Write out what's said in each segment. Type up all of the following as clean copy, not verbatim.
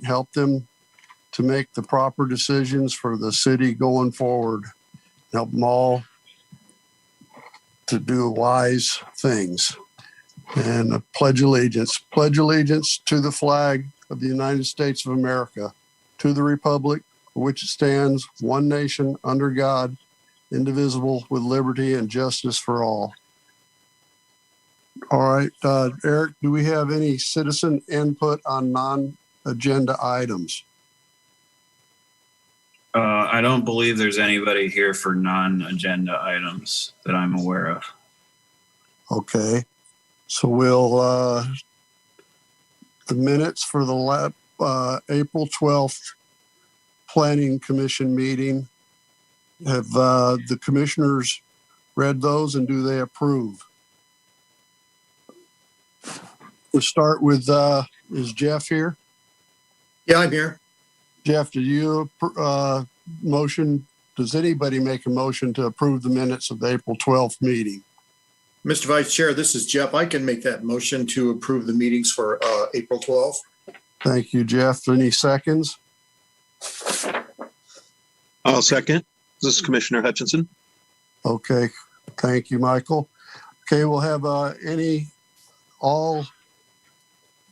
help them to make the proper decisions for the city going forward. Help them all to do wise things. And pledge allegiance. Pledge allegiance to the flag of the United States of America, to the republic for which it stands, one nation, under God, indivisible, with liberty and justice for all. All right, Eric, do we have any citizen input on non-agenda items? I don't believe there's anybody here for non-agenda items that I'm aware of. Okay, so we'll, the minutes for the April 12th Planning Commission meeting, have the commissioners read those and do they approve? We'll start with, is Jeff here? Yeah, I'm here. Jeff, do you motion, does anybody make a motion to approve the minutes of the April 12th meeting? Mr. Vice Chair, this is Jeff. I can make that motion to approve the meetings for April 12th. Thank you, Jeff. Any seconds? I'll second. This is Commissioner Hutchinson. Okay, thank you, Michael. Okay, we'll have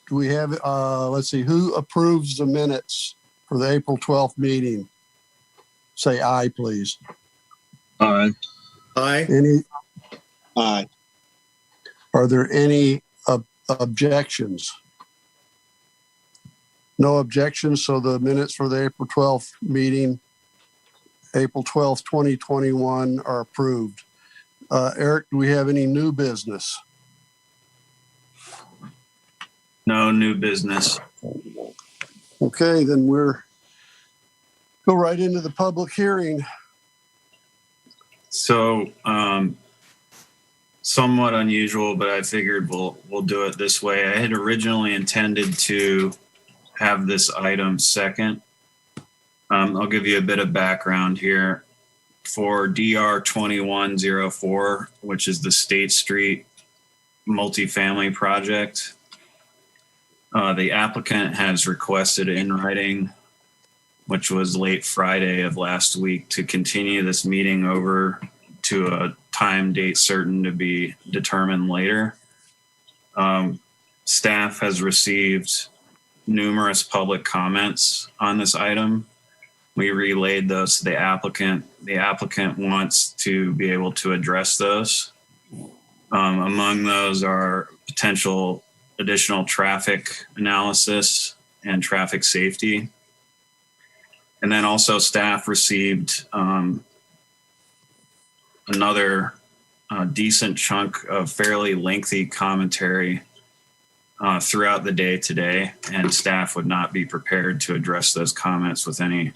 do we have, let's see, who approves the minutes for the April 12th meeting? Say aye, please. Aye. Aye. Aye. Are there any objections? No objections, so the minutes for the April 12th meeting, April 12th, 2021 are approved. Eric, do we have any new business? No new business. Okay, then go right into the public hearing. So, somewhat unusual, but I figured we'll do it this way. I had originally intended to have this item second. I'll give you a bit of background here. For DR 2104, which is the State Street multifamily project, the applicant has requested in writing, which was late Friday of last week, to continue this meeting over to a time, date certain to be determined later. Staff has received numerous public comments on this item. We relayed those to the applicant. The applicant wants to be able to address those. Among those are potential additional traffic analysis and traffic safety. And then also staff received another decent chunk of fairly lengthy commentary throughout the day today, and staff would not be prepared to address those comments with any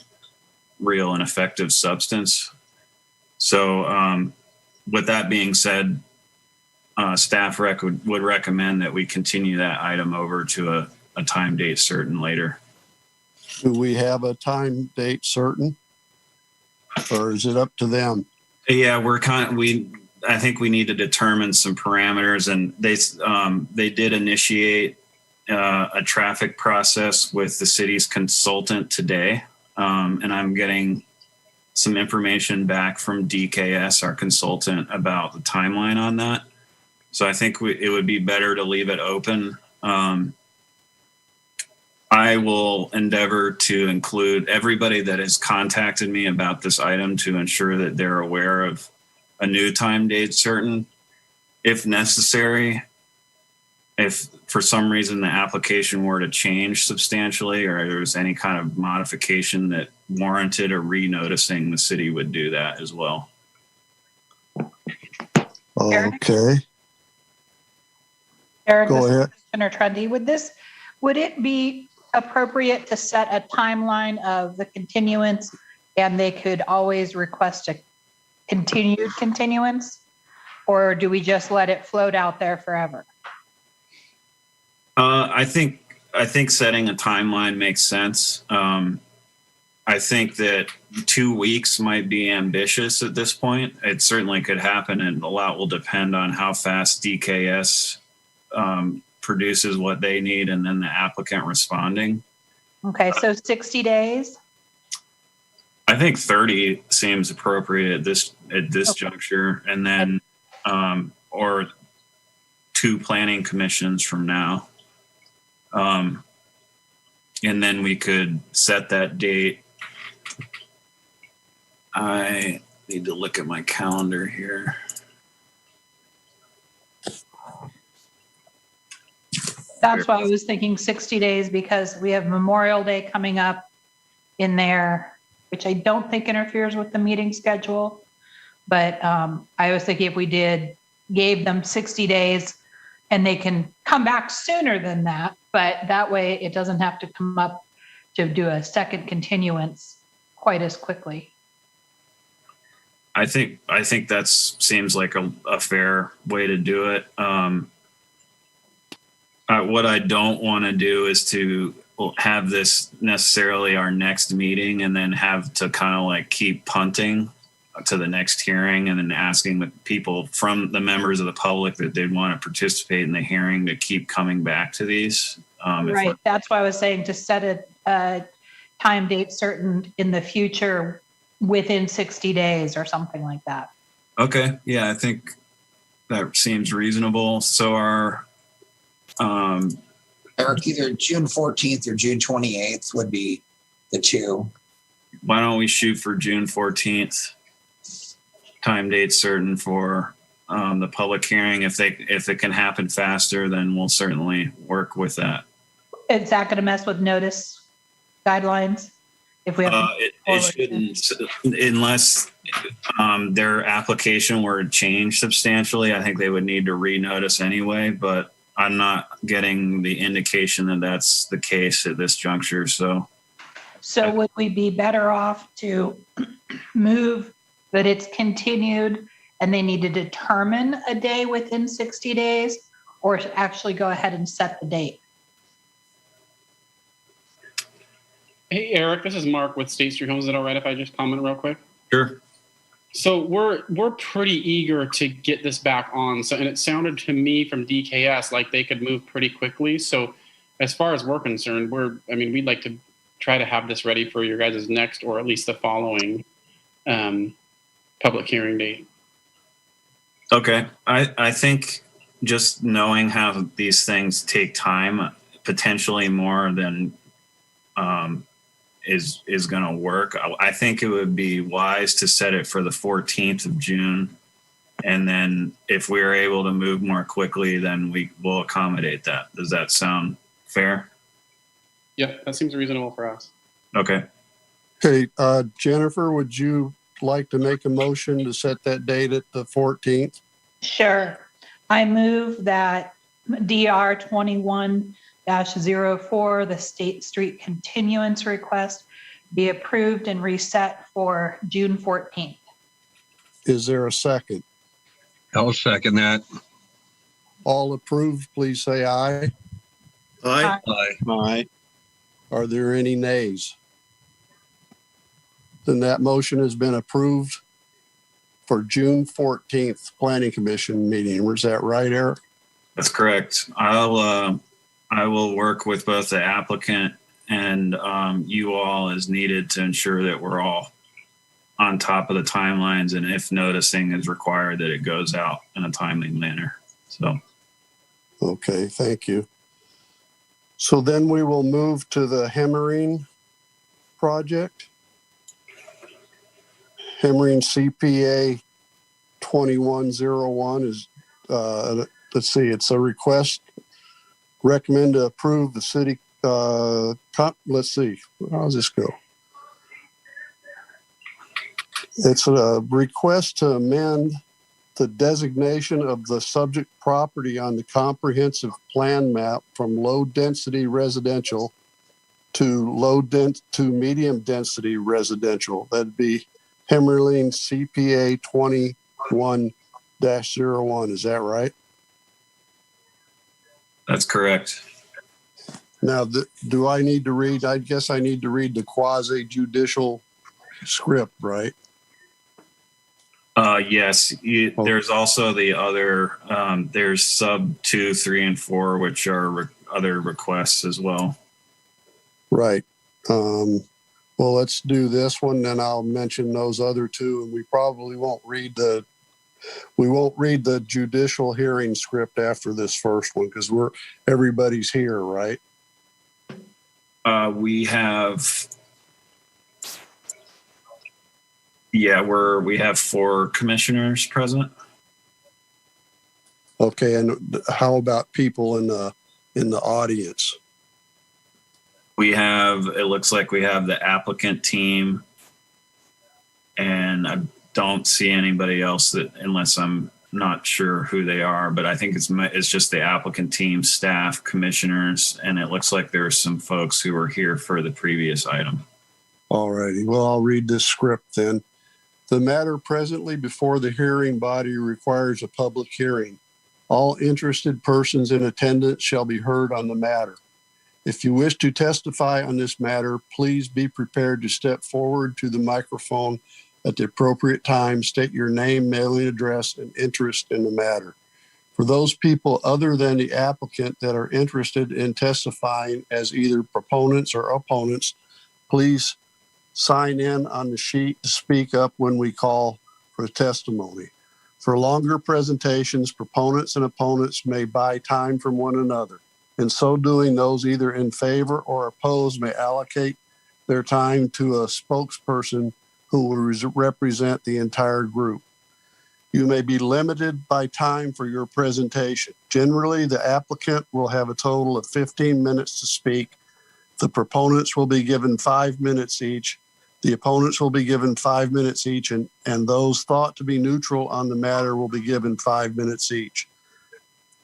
real and effective substance. So with that being said, staff would recommend that we continue that item over to a time, date certain later. Do we have a time, date certain? Or is it up to them? Yeah, I think we need to determine some parameters, and they did initiate a traffic process with the city's consultant today. And I'm getting some information back from DKS, our consultant, about the timeline on that. So I think it would be better to leave it open. I will endeavor to include everybody that has contacted me about this item to ensure that they're aware of a new time, date certain. If necessary, if for some reason the application were to change substantially or there was any kind of modification that warranted a re-noticing, the city would do that as well. Okay. Eric, Go ahead. Commissioner Trundy, would it be appropriate to set a timeline of the continuance and they could always request a continued continuance? Or do we just let it float out there forever? I think setting a timeline makes sense. I think that 2 weeks might be ambitious at this point. It certainly could happen, and a lot will depend on how fast DKS produces what they need and then the applicant responding. Okay, so 60 days? I think 30 seems appropriate at this juncture, and then or 2 planning commissions from now. And then we could set that date. I need to look at my calendar here. That's why I was thinking 60 days, because we have Memorial Day coming up in there, which I don't think interferes with the meeting schedule. But I was thinking if we gave them 60 days and they can come back sooner than that, but that way it doesn't have to come up to do a second continuance quite as quickly. I think that seems like a fair way to do it. What I don't want to do is to have this necessarily our next meeting and then have to kind of like keep punting to the next hearing and then asking the people from the members of the public that they'd want to participate in the hearing to keep coming back to these. Right. That's why I was saying to set a time date certain in the future within 60 days or something like that. Okay. Yeah, I think that seems reasonable. So our Eric, either June 14th or June 28th would be the two. why don't we shoot for June 14th? Time date certain for the public hearing. If it can happen faster, then we'll certainly work with that. Is that going to mess with notice guidelines? If we have It shouldn't, unless their application were changed substantially. I think they would need to renotice anyway, but I'm not getting the indication that that's the case at this juncture. So would we be better off to move that it's continued and they need to determine a day within 60 days, or actually go ahead and set the date? Hey, Eric, this is Mark with State Street Homes. Is it all right if I just comment real quick? sure. So we're pretty eager to get this back on. So, and it sounded to me from DKS like they could move pretty quickly. So as far as we're concerned, we'd like to try to have this ready for your guys' next, or at least the following public hearing date. Okay. I think just knowing how these things take time, potentially more than is going to work. I think it would be wise to set it for the 14th of June. And then if we're able to move more quickly, then we will accommodate that. Does that sound fair? Yep, that seems reasonable for us. Okay. Okay, Jennifer, would you like to make a motion to set that date at the 14th? Sure. I move that DR 21-04, the State Street continuance request, be approved and reset for June 14th. Is there a second? I'll second that. All approved, please say aye. Aye. Aye. Are there any nays? Then that motion has been approved for June 14th Planning Commission meeting. Was that right, Eric? That's correct. I will work with both the applicant and you all as needed to ensure that we're all on top of the timelines, and if noticing is required, that it goes out in a timely manner. So, Okay, thank you. So then we will move to the Hemmering project. Hemmering CPA 2101 is, let's see, it's a request. Recommend to approve the city, let's see, how's this go? It's a request to amend the designation of the subject property on the comprehensive plan map from low density residential to medium density residential. That'd be Hemmerling CPA 21-01. Is that right? that's correct. Now, do I need to read? I guess I need to read the quasi judicial script, right? Yes, there's also the other, there's sub 2, 3, and 4, which are other requests as well. Right. Well, let's do this one, then I'll mention those other two, and we probably won't read the judicial hearing script after this first one because everybody's here, right? We have, we have 4 commissioners present. Okay, and how about people in the audience? It looks like we have the applicant team, and I don't see anybody else unless I'm not sure who they are, but I think it's just the applicant team, staff, commissioners, and it looks like there are some folks who were here for the previous item. All righty, well, I'll read this script then. The matter presently before the hearing body requires a public hearing. All interested persons in attendance shall be heard on the matter. If you wish to testify on this matter, please be prepared to step forward to the microphone at the appropriate time. State your name, mailing address, and interest in the matter. For those people other than the applicant that are interested in testifying as either proponents or opponents, please sign in on the sheet to speak up when we call for testimony. For longer presentations, proponents and opponents may buy time from one another. In so doing, those either in favor or opposed may allocate their time to a spokesperson who will represent the entire group. You may be limited by time for your presentation. Generally, the applicant will have a total of 15 minutes to speak. The proponents will be given 5 minutes each. The opponents will be given 5 minutes each, and those thought to be neutral on the matter will be given 5 minutes each.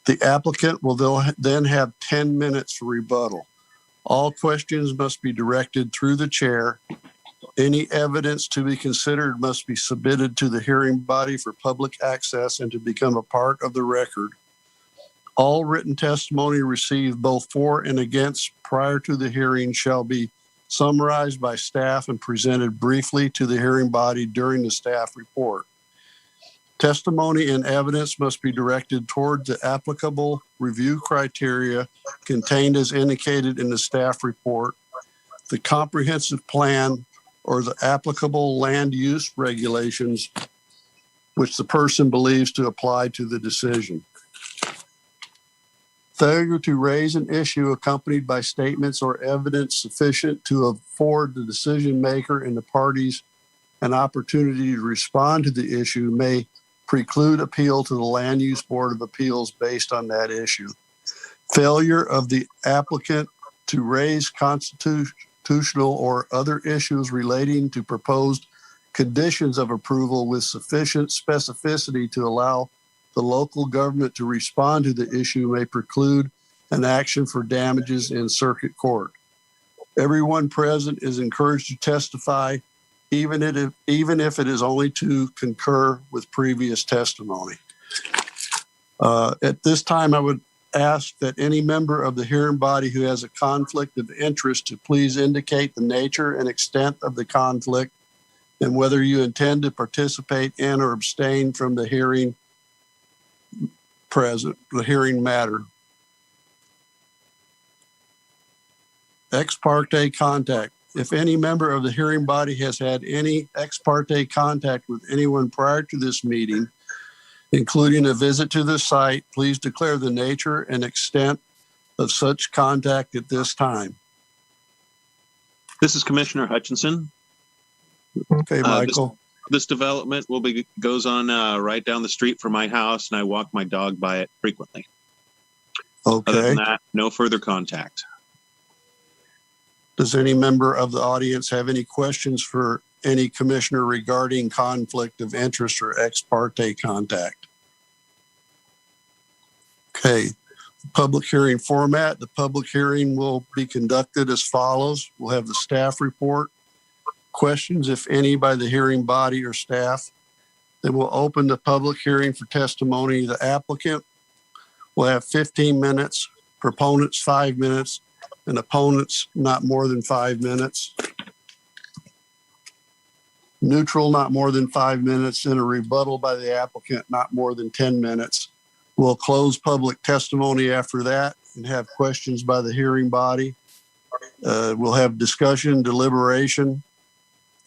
The applicant will then have 10 minutes for rebuttal. All questions must be directed through the chair. Any evidence to be considered must be submitted to the hearing body for public access and to become a part of the record. All written testimony received both for and against prior to the hearing shall be summarized by staff and presented briefly to the hearing body during the staff report. Testimony and evidence must be directed toward the applicable review criteria contained as indicated in the staff report, the comprehensive plan, or the applicable land use regulations which the person believes to apply to the decision. Failure to raise an issue accompanied by statements or evidence sufficient to afford the decision maker and the parties an opportunity to respond to the issue may preclude appeal to the Land Use Board of Appeals based on that issue. Failure of the applicant to raise constitutional or other issues relating to proposed conditions of approval with sufficient specificity to allow the local government to respond to the issue may preclude an action for damages in circuit court. Everyone present is encouraged to testify, even if it is only to concur with previous testimony. At this time, I would ask that any member of the hearing body who has a conflict of interest to please indicate the nature and extent of the conflict and whether you intend to participate in or abstain from the hearing matter. Ex parte contact. If any member of the hearing body has had any ex parte contact with anyone prior to this meeting, including a visit to the site, please declare the nature and extent of such contact at this time. This is Commissioner Hutchinson. Okay, Michael. This development goes on right down the street from my house, and I walk my dog by it frequently. Okay. Other than that, no further contact. Does any member of the audience have any questions for any commissioner regarding conflict of interest or ex parte contact? Okay. Public hearing format. The public hearing will be conducted as follows. We'll have the staff report, questions, if any, by the hearing body or staff. Then we'll open the public hearing for testimony. The applicant will have 15 minutes, proponents 5 minutes, and opponents not more than 5 minutes. Neutral, not more than 5 minutes, and a rebuttal by the applicant, not more than 10 minutes. We'll close public testimony after that and have questions by the hearing body. We'll have discussion, deliberation,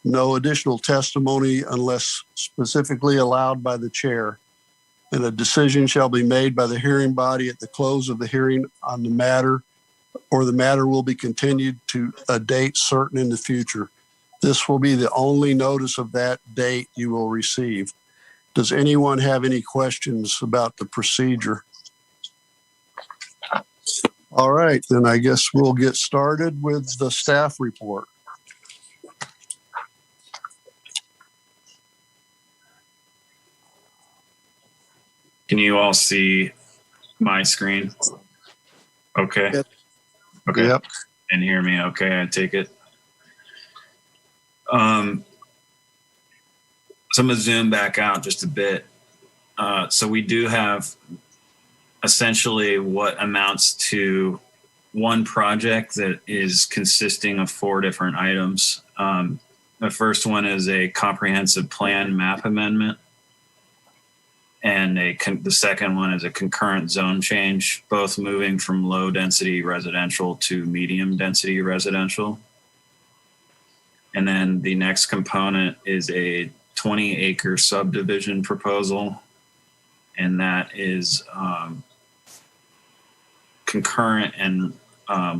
no additional testimony unless specifically allowed by the chair. And a decision shall be made by the hearing body at the close of the hearing on the matter, or the matter will be continued to a date certain in the future. This will be the only notice of that date you will receive. Does anyone have any questions about the procedure? All right, then I guess we'll get started with the staff report. Can you all see my screen? Okay. Yep. Okay. Yep. And hear me? Okay, I take it. So I'm gonna zoom back out just a bit. So we do have essentially what amounts to one project that is consisting of 4 different items. The first one is a comprehensive plan map amendment. And the second one is a concurrent zone change, both moving from low density residential to medium density residential. And then the next component is a 20-acre subdivision proposal. And that is concurrent and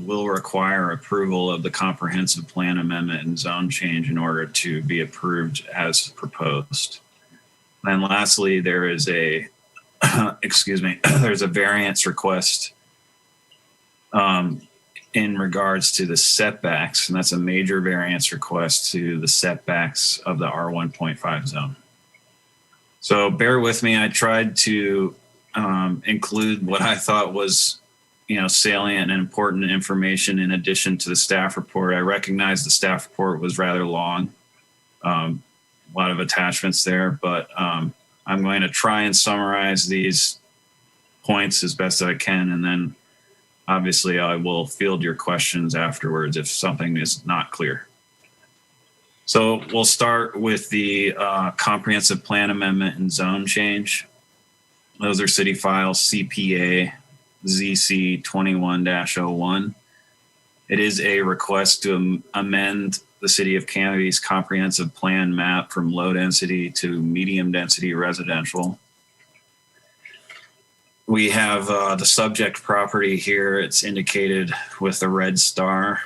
will require approval of the comprehensive plan amendment and zone change in order to be approved as proposed. And lastly, there is a, there's a variance request in regards to the setbacks, and that's a major variance request to the setbacks of the R1.5 zone. So bear with me. I tried to include what I thought was, salient and important information in addition to the staff report. I recognize the staff report was rather long. A lot of attachments there, but I'm going to try and summarize these points as best I can. And then obviously I will field your questions afterwards if something is not clear. So we'll start with the comprehensive plan amendment and zone change. Those are city files CPA ZC 21-01. It is a request to amend the city of Canby's comprehensive plan map from low density to medium density residential. We have the subject property here. It's indicated with the red star.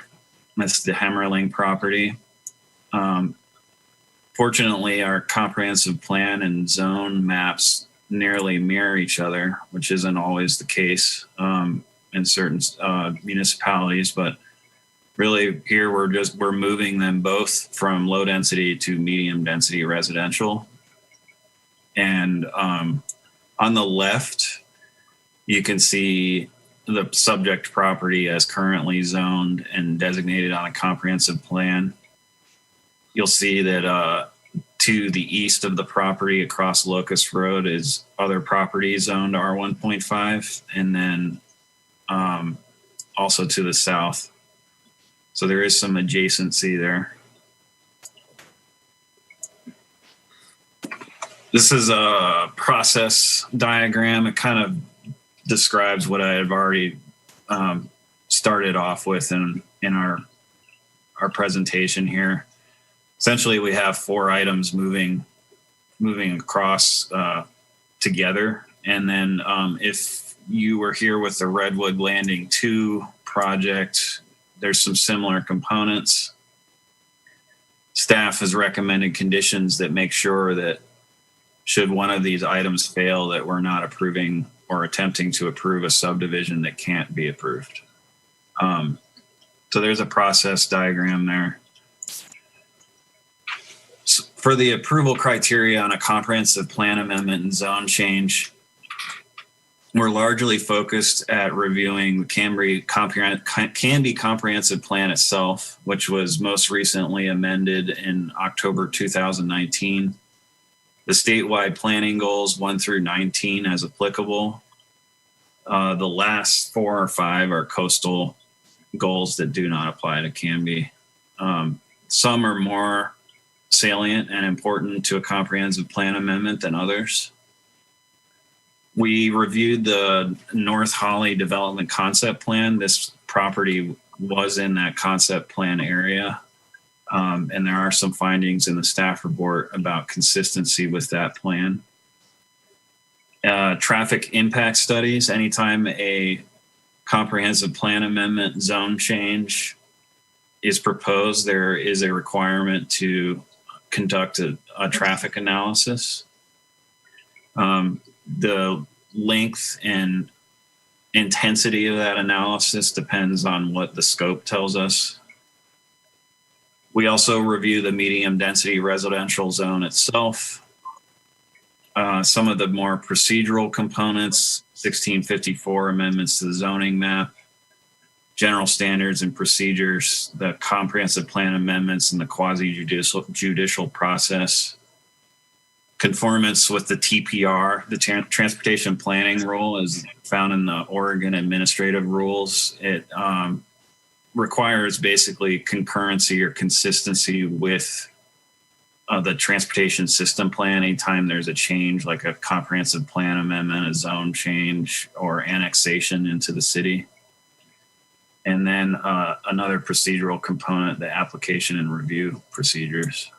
That's the Hemmerling property. Fortunately, our comprehensive plan and zone maps nearly mirror each other, which isn't always the case in certain municipalities, but really here we're moving them both from low density to medium density residential. And on the left, you can see the subject property as currently zoned and designated on a comprehensive plan. You'll see that to the east of the property across Locust Road is other property zoned R1.5, and then also to the south. So there is some adjacency there. This is a process diagram. It kind of describes what I have already started off with in our presentation here. Essentially, we have 4 items moving across together. And then if you were here with the Redwood Landing 2 project, there's some similar components. Staff has recommended conditions that make sure that should one of these items fail, that we're not approving or attempting to approve a subdivision that can't be approved. So there's a process diagram there. So for the approval criteria on a comprehensive plan amendment and zone change, we're largely focused at reviewing the Canby comprehensive plan itself, which was most recently amended in October 2019. The statewide planning goals 1 through 19 as applicable. The last 4 or 5 are coastal goals that do not apply to Canby. Some are more salient and important to a comprehensive plan amendment than others. We reviewed the North Holly Development Concept Plan. This property was in that concept plan area. And there are some findings in the staff report about consistency with that plan. Traffic impact studies, anytime a comprehensive plan amendment zone change is proposed, there is a requirement to conduct a traffic analysis. The length and intensity of that analysis depends on what the scope tells us. We also review the medium density residential zone itself. Some of the more procedural components, 1654 amendments to the zoning map, general standards and procedures, the comprehensive plan amendments and the quasi-judicial process, conformance with the TPR, the transportation planning rule is found in the Oregon administrative rules. It requires basically concurrency or consistency with the transportation system plan anytime there's a change, like a comprehensive plan amendment, a zone change, or annexation into the city. And then another procedural component, the application and review procedures.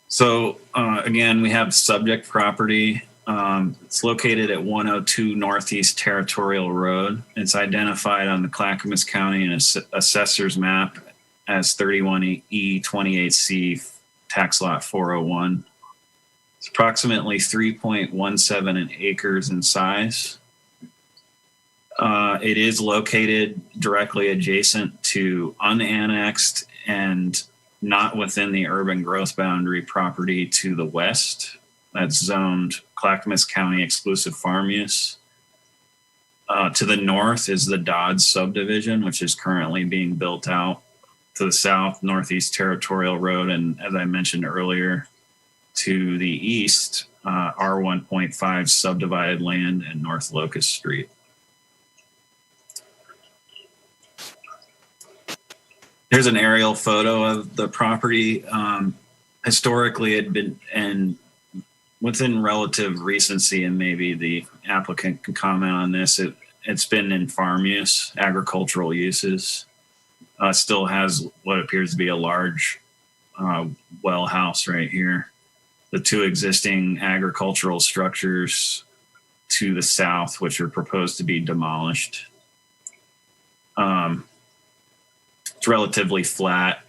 So again, we have subject property. It's located at 102 Northeast Territorial Road. It's identified on the Clackamas County and Assessor's Map as 31E 28C tax lot 401. It's approximately 3.17 acres in size. It is located directly adjacent to unannexed and not within the urban growth boundary property to the west. That's zoned Clackamas County exclusive farm use. To the north is the Dodds subdivision, which is currently being built out. To the south, Northeast Territorial Road, and as I mentioned earlier, to the east, R1.5 subdivided land and North Locust Street. Here's an aerial photo of the property. Historically, it had been, and within relative recency, and maybe the applicant can comment on this, it's been in farm use, agricultural uses. Still has what appears to be a large well house right here. The two existing agricultural structures to the south, which are proposed to be demolished. It's relatively flat,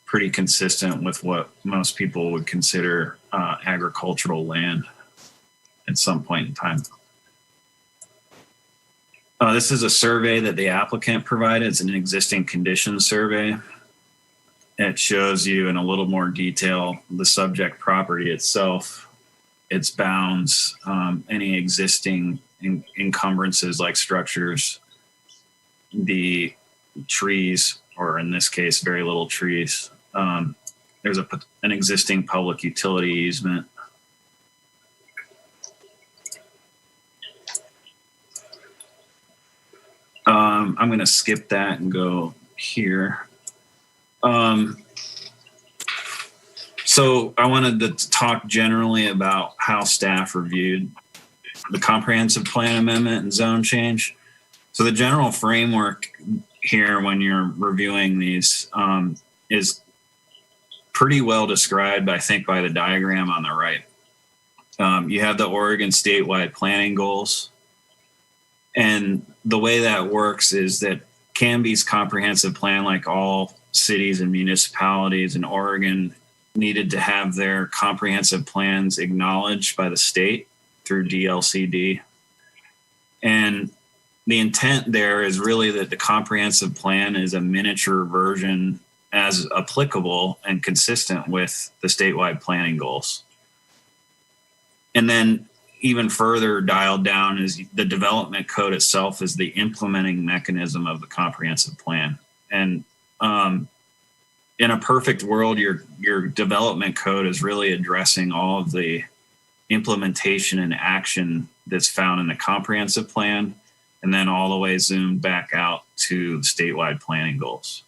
pretty consistent with what most people would consider agricultural land at some point in time. This is a survey that the applicant provided. It's an existing conditions survey. It shows you in a little more detail the subject property itself, its bounds, any existing encumbrances like structures, the trees, or in this case, very little trees. There's an existing public utility easement. I'm going to skip that and go here. So I wanted to talk generally about how staff reviewed the comprehensive plan amendment and zone change. So the general framework here when you're reviewing these is pretty well described, I think, by the diagram on the right. You have the Oregon statewide planning goals. And the way that works is that Canby's comprehensive plan, like all cities and municipalities in Oregon, needed to have their comprehensive plans acknowledged by the state through DLCD. And the intent there is really that the comprehensive plan is a miniature version as applicable and consistent with the statewide planning goals. And then even further dialed down is the development code itself is the implementing mechanism of the comprehensive plan. And in a perfect world, your development code is really addressing all of the implementation and action that's found in the comprehensive plan, and then all the way zoomed back out to the statewide planning goals.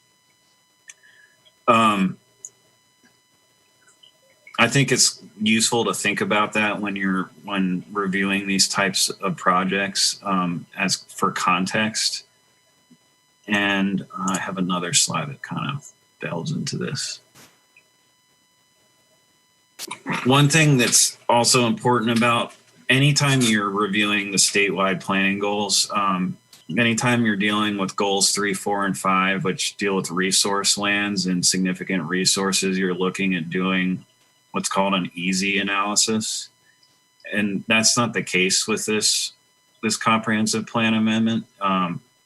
I think it's useful to think about that when reviewing these types of projects as for context. And I have another slide that kind of delves into this. One thing that's also important about anytime you're reviewing the statewide planning goals, anytime you're dealing with goals 3, 4, and 5, which deal with resource lands and significant resources, you're looking at doing what's called an easy analysis. And that's not the case with this comprehensive plan amendment.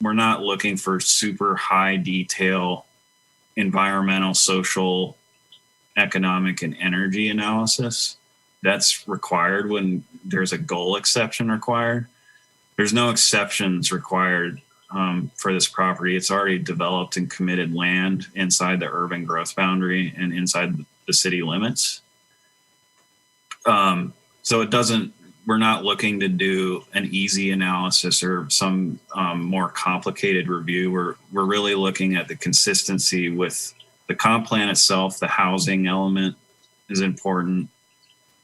We're not looking for super high detail environmental, social, economic, and energy analysis. That's required when there's a goal exception required. There's no exceptions required for this property. It's already developed and committed land inside the urban growth boundary and inside the city limits. So we're not looking to do an easy analysis or some more complicated review. We're really looking at the consistency with the comp plan itself. The housing element is important.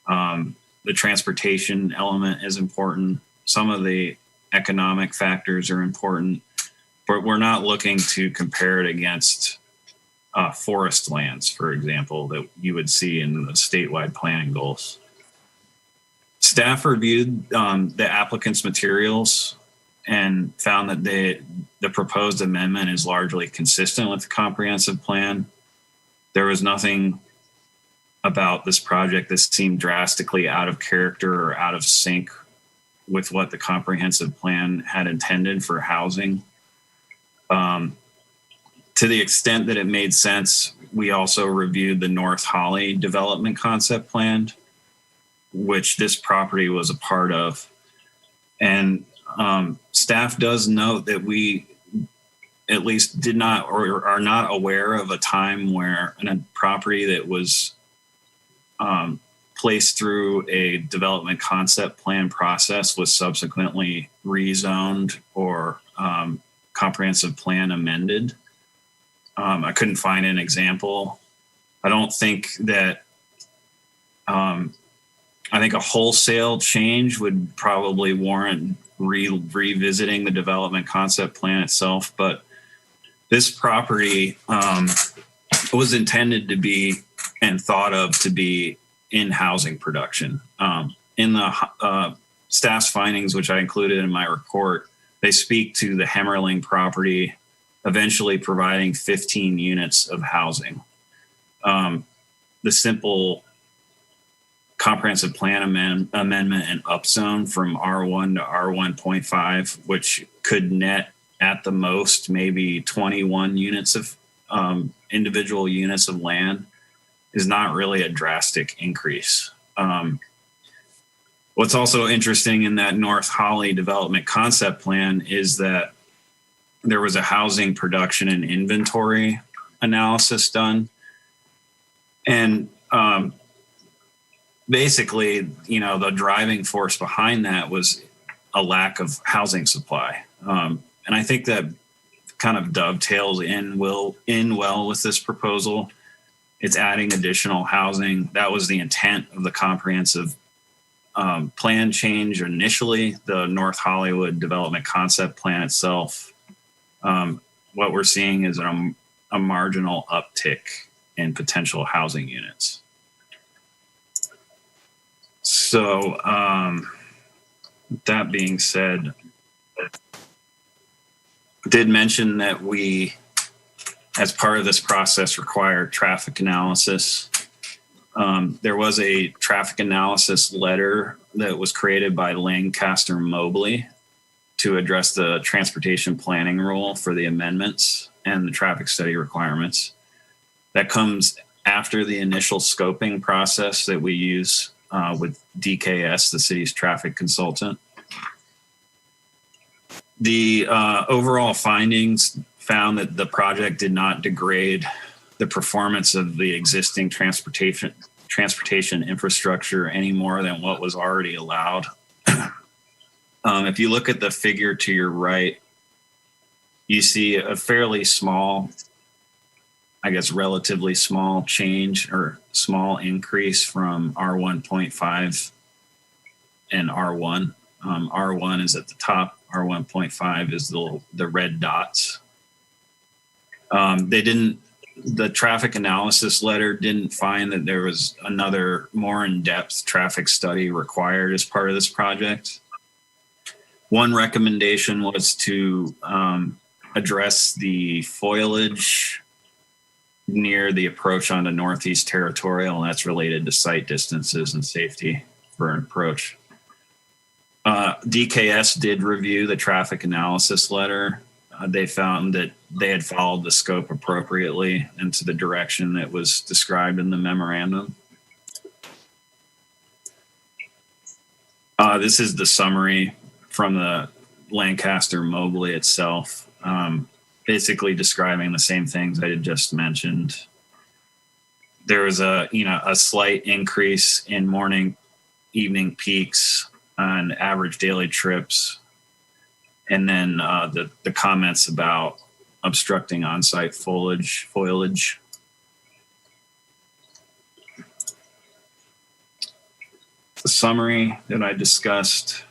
The transportation element is important. Some of the economic factors are important, but we're not looking to compare it against forest lands, for example, that you would see in the statewide planning goals. Staff reviewed the applicant's materials and found that the proposed amendment is largely consistent with the comprehensive plan. There was nothing about this project that seemed drastically out of character or out of sync with what the comprehensive plan had intended for housing. To the extent that it made sense, we also reviewed the North Holly development concept plan, which this property was a part of. And staff does note that we at least did not or are not aware of a time where a property that was placed through a development concept plan process was subsequently rezoned or comprehensive plan amended. I couldn't find an example. I don't think that I think a wholesale change would probably warrant revisiting the development concept plan itself. But this property was intended to be and thought of to be in housing production. In the staff's findings, which I included in my report, they speak to the Hemmerling property eventually providing 15 units of housing. The simple comprehensive plan amendment and upzone from R1 to R1.5, which could net at the most maybe 21 units of individual units of land, is not really a drastic increase. What's also interesting in that North Holly development concept plan is that there was a housing production and inventory analysis done. And basically, the driving force behind that was a lack of housing supply. And I think that kind of dovetails in well with this proposal. It's adding additional housing. That was the intent of the comprehensive plan change initially, the North Hollywood development concept plan itself. What we're seeing is a marginal uptick in potential housing units. So that being said, I did mention that we, as part of this process, require traffic analysis. There was a traffic analysis letter that was created by Lancaster Mobley to address the transportation planning rule for the amendments and the traffic study requirements. That comes after the initial scoping process that we use with DKS, the city's traffic consultant. The overall findings found that the project did not degrade the performance of the existing transportation infrastructure any more than what was already allowed. If you look at the figure to your right, you see a fairly small, I guess, relatively small change or small increase from R1.5 and R1. R1 is at the top. R1.5 is the red dots. The traffic analysis letter didn't find that there was another more in-depth traffic study required as part of this project. One recommendation was to address the foliage near the approach onto Northeast Territorial, and that's related to site distances and safety for an approach. DKS did review the traffic analysis letter. They found that they had followed the scope appropriately and to the direction that was described in the memorandum. This is the summary from the Lancaster Mobley itself, basically describing the same things I had just mentioned. There was a slight increase in morning, evening peaks on average daily trips. And then the comments about obstructing on-site foliage. The summary that I discussed.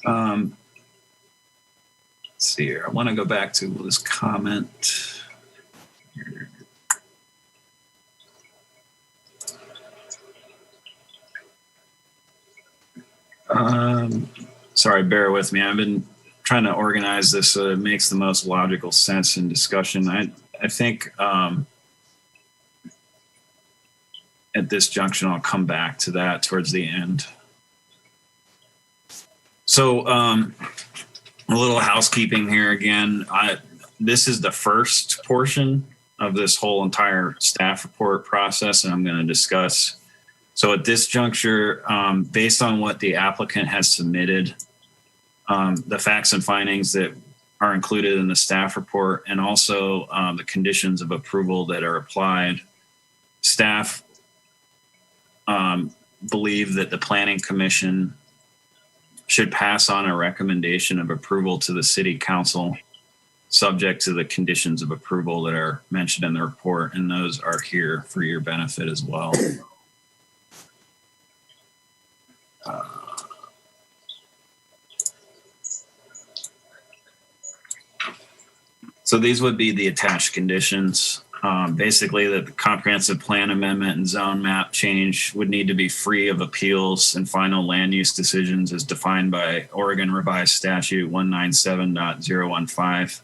Let's see here. I want to go back to this comment. Sorry, bear with me. I've been trying to organize this so it makes the most logical sense in discussion. I think at this junction, I'll come back to that towards the end. So a little housekeeping here again. This is the first portion of this whole entire staff report process, and I'm going to discuss. So at this juncture, based on what the applicant has submitted, the facts and findings that are included in the staff report, and also the conditions of approval that are applied, staff believe that the Planning Commission should pass on a recommendation of approval to the City Council, subject to the conditions of approval that are mentioned in the report, and those are here for your benefit as well. So these would be the attached conditions. Basically, that the comprehensive plan amendment and zone map change would need to be free of appeals and final land use decisions as defined by Oregon Revised Statute 197.015.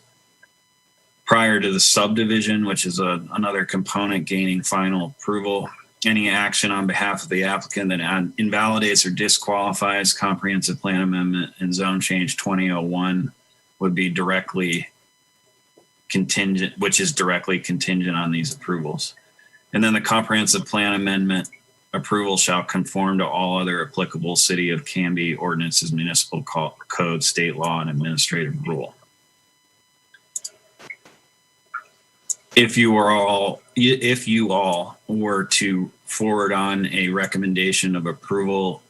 Prior to the subdivision, which is another component gaining final approval, any action on behalf of the applicant that invalidates or disqualifies comprehensive plan amendment and zone change 2001 would be directly contingent, which is directly contingent on these approvals. And then the comprehensive plan amendment approval shall conform to all other applicable City of Canby ordinances, municipal code, state law, and administrative rule. If you all were to forward on a recommendation of approval,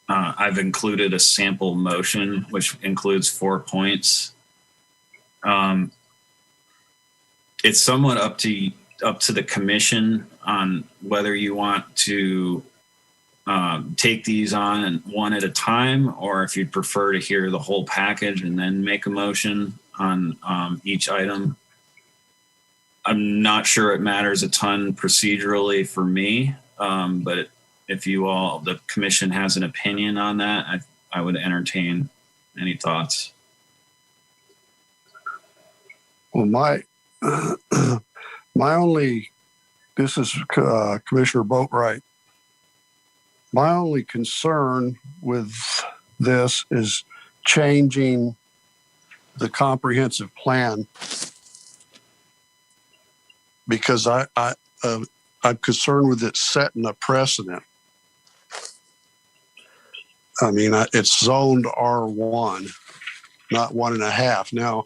I've included a sample motion, which includes 4 points. It's somewhat up to the commission on whether you want to take these on one at a time, or if you'd prefer to hear the whole package and then make a motion on each item. I'm not sure it matters a ton procedurally for me, but if the commission has an opinion on that, I would entertain any thoughts. Well, this is Commissioner Boatwright. My only concern with this is changing the comprehensive plan, because I'm concerned with it setting a precedent. I mean, it's zoned R1, not 1.5. Now,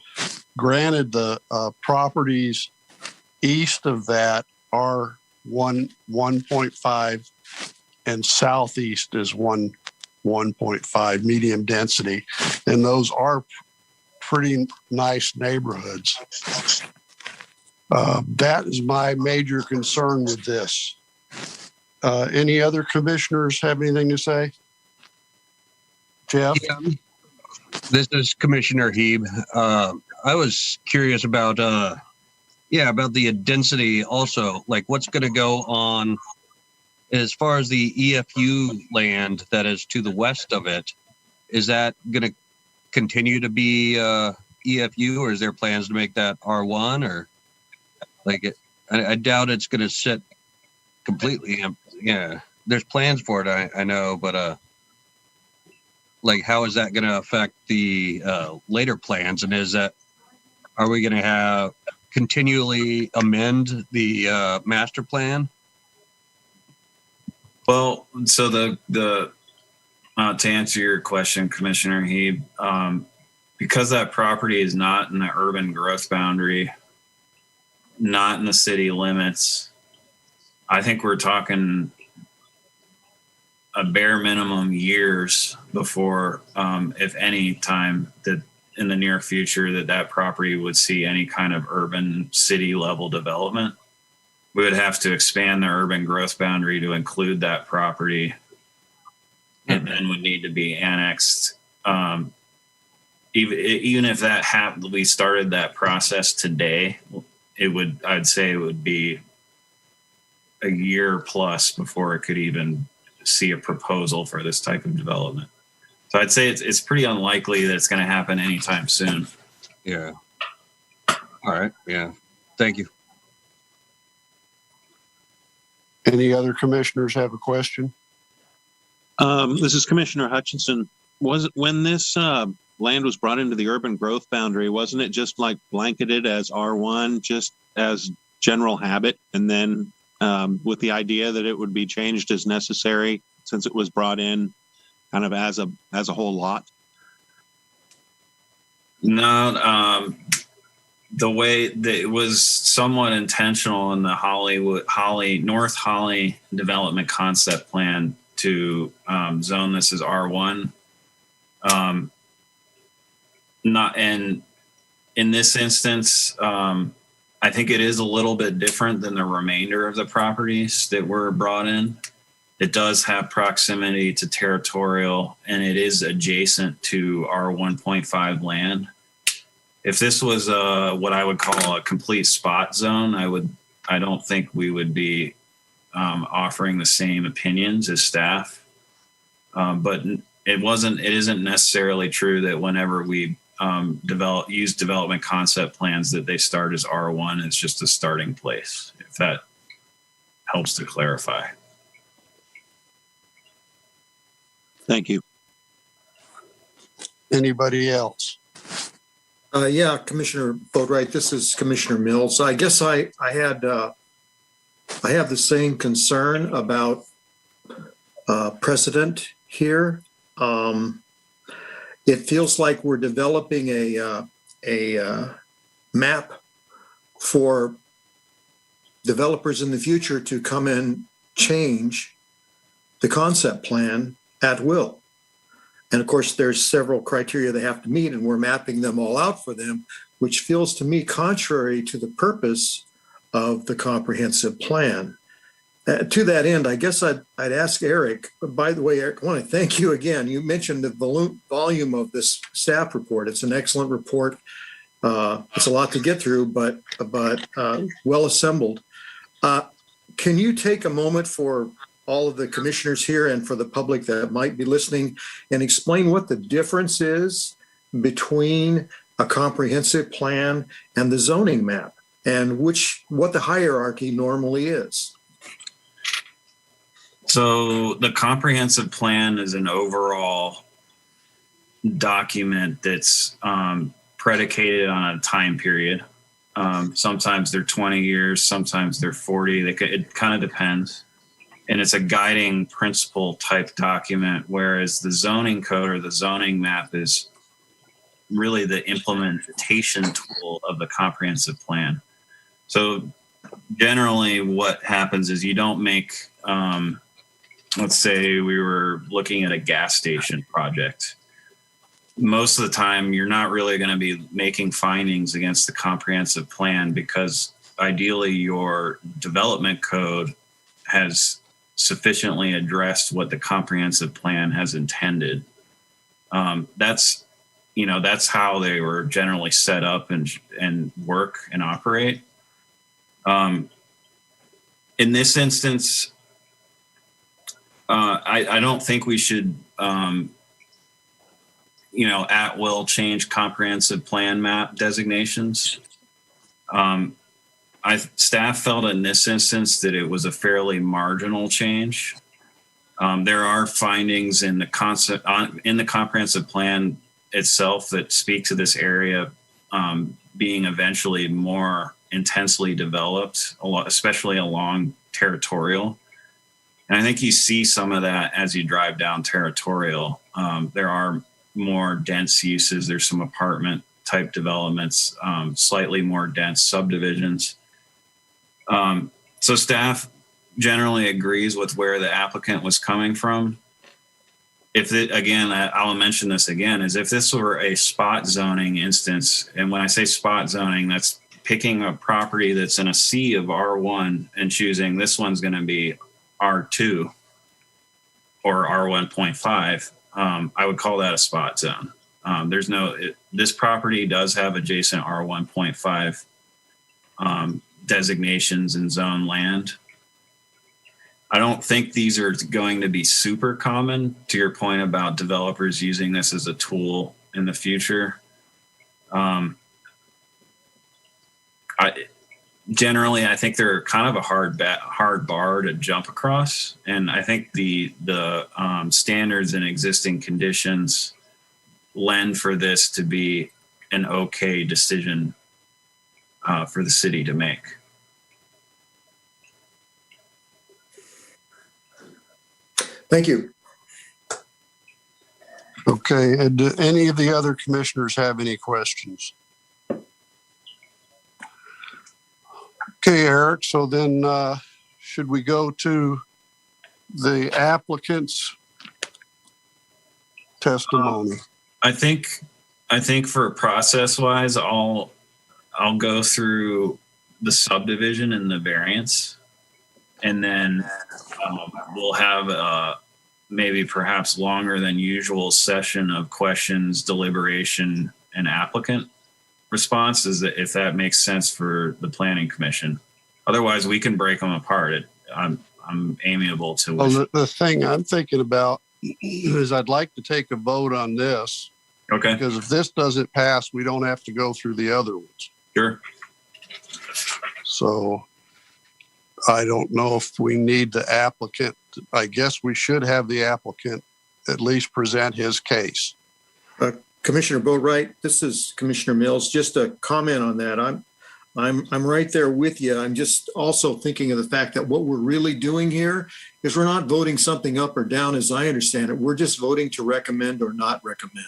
granted, the properties east of that are 1.5 and southeast is 1.5 medium density. And those are pretty nice neighborhoods. That is my major concern with this. Any other commissioners have anything to say? Jeff? Yeah. This is Commissioner Hebe. I was curious about about the density also, like what's going to go on as far as the EFU land that is to the west of it. Is that going to continue to be EFU, or is there plans to make that R1, or like it? I doubt it's going to sit completely empty. Yeah, there's plans for it, I know, but like how is that going to affect the later plans? And are we going to have continually amend the master plan? Well, so the to answer your question, Commissioner Hebe, because that property is not in the urban growth boundary, not in the city limits, I think we're talking a bare minimum years before, if any time that in the near future that property would see any kind of urban city level development. We would have to expand the urban growth boundary to include that property, and then would need to be annexed. Even if that happened, we started that process today, I'd say it would be a year plus before it could even see a proposal for this type of development. So I'd say it's pretty unlikely that it's going to happen anytime soon. Yeah. All right. Yeah. Thank you. Any other commissioners have a question? This is Commissioner Hutchinson. Was it when this land was brought into the urban growth boundary, wasn't it just like blanketed as R1, just as general habit, and then with the idea that it would be changed as necessary since it was brought in kind of as a whole lot? No, the way that it was somewhat intentional in the North Holly development concept plan to zone this as R1. Not in this instance, I think it is a little bit different than the remainder of the properties that were brought in. It does have proximity to territorial, and it is adjacent to our 1.5 land. If this was what I would call a complete spot zone, I don't think we would be offering the same opinions as staff. But it isn't necessarily true that whenever we use development concept plans that they start as R1. It's just a starting place, if that helps to clarify. Thank you. Anybody else? Yeah, Commissioner Boatwright, this is Commissioner Mills. I guess I have the same concern about precedent here. It feels like we're developing a map for developers in the future to come and change the concept plan at will. And of course, there's several criteria they have to meet, and we're mapping them all out for them, which feels to me contrary to the purpose of the comprehensive plan. To that end, I guess I'd ask Eric. By the way, Eric, I want to thank you again. You mentioned the volume of this staff report. It's an excellent report. It's a lot to get through, but well assembled. Can you take a moment for all of the commissioners here and for the public that might be listening and explain what the difference is between a comprehensive plan and the zoning map, and what the hierarchy normally is? So the comprehensive plan is an overall document that's predicated on a time period. Sometimes they're 20 years, sometimes they're 40. It kind of depends. And it's a guiding principle type document, whereas the zoning code or the zoning map is really the implementation tool of the comprehensive plan. So generally what happens is you don't make, let's say we were looking at a gas station project. Most of the time, you're not really going to be making findings against the comprehensive plan because ideally your development code has sufficiently addressed what the comprehensive plan has intended. That's how they were generally set up and work and operate. In this instance, I don't think we should, at will change comprehensive plan map designations. Staff felt in this instance that it was a fairly marginal change. There are findings in the comprehensive plan itself that speak to this area being eventually more intensely developed, especially along Territorial. And I think you see some of that as you drive down Territorial. There are more dense uses. There's some apartment type developments, slightly more dense subdivisions. So staff generally agrees with where the applicant was coming from. I'll mention this again, is if this were a spot zoning instance, and when I say spot zoning, that's picking a property that's in a sea of R1 and choosing this one's going to be R2 or R1.5, I would call that a spot zone. This property does have adjacent R1.5 designations and zone land. I don't think these are going to be super common, to your point about developers using this as a tool in the future. I think they're kind of a hard bar to jump across. And I think the standards and existing conditions lend for this to be an okay decision for the city to make. Thank you. Okay, and do any of the other commissioners have any questions? Okay, Eric, so then should we go to the applicant's testimony? I think for process wise, I'll go through the subdivision and the variance, and then we'll have maybe perhaps longer than usual session of questions, deliberation, and applicant responses, if that makes sense for the planning commission. Otherwise, we can break them apart. I'm amiable to. Well, the thing I'm thinking about is I'd like to take a vote on this. Okay. Because if this doesn't pass, we don't have to go through the other ones. Sure. So I don't know if we need the applicant. I guess we should have the applicant at least present his case. Commissioner Boatwright, this is Commissioner Mills. Just a comment on that. I'm right there with you. I'm just also thinking of the fact that what we're really doing here is we're not voting something up or down, as I understand it. We're just voting to recommend or not recommend.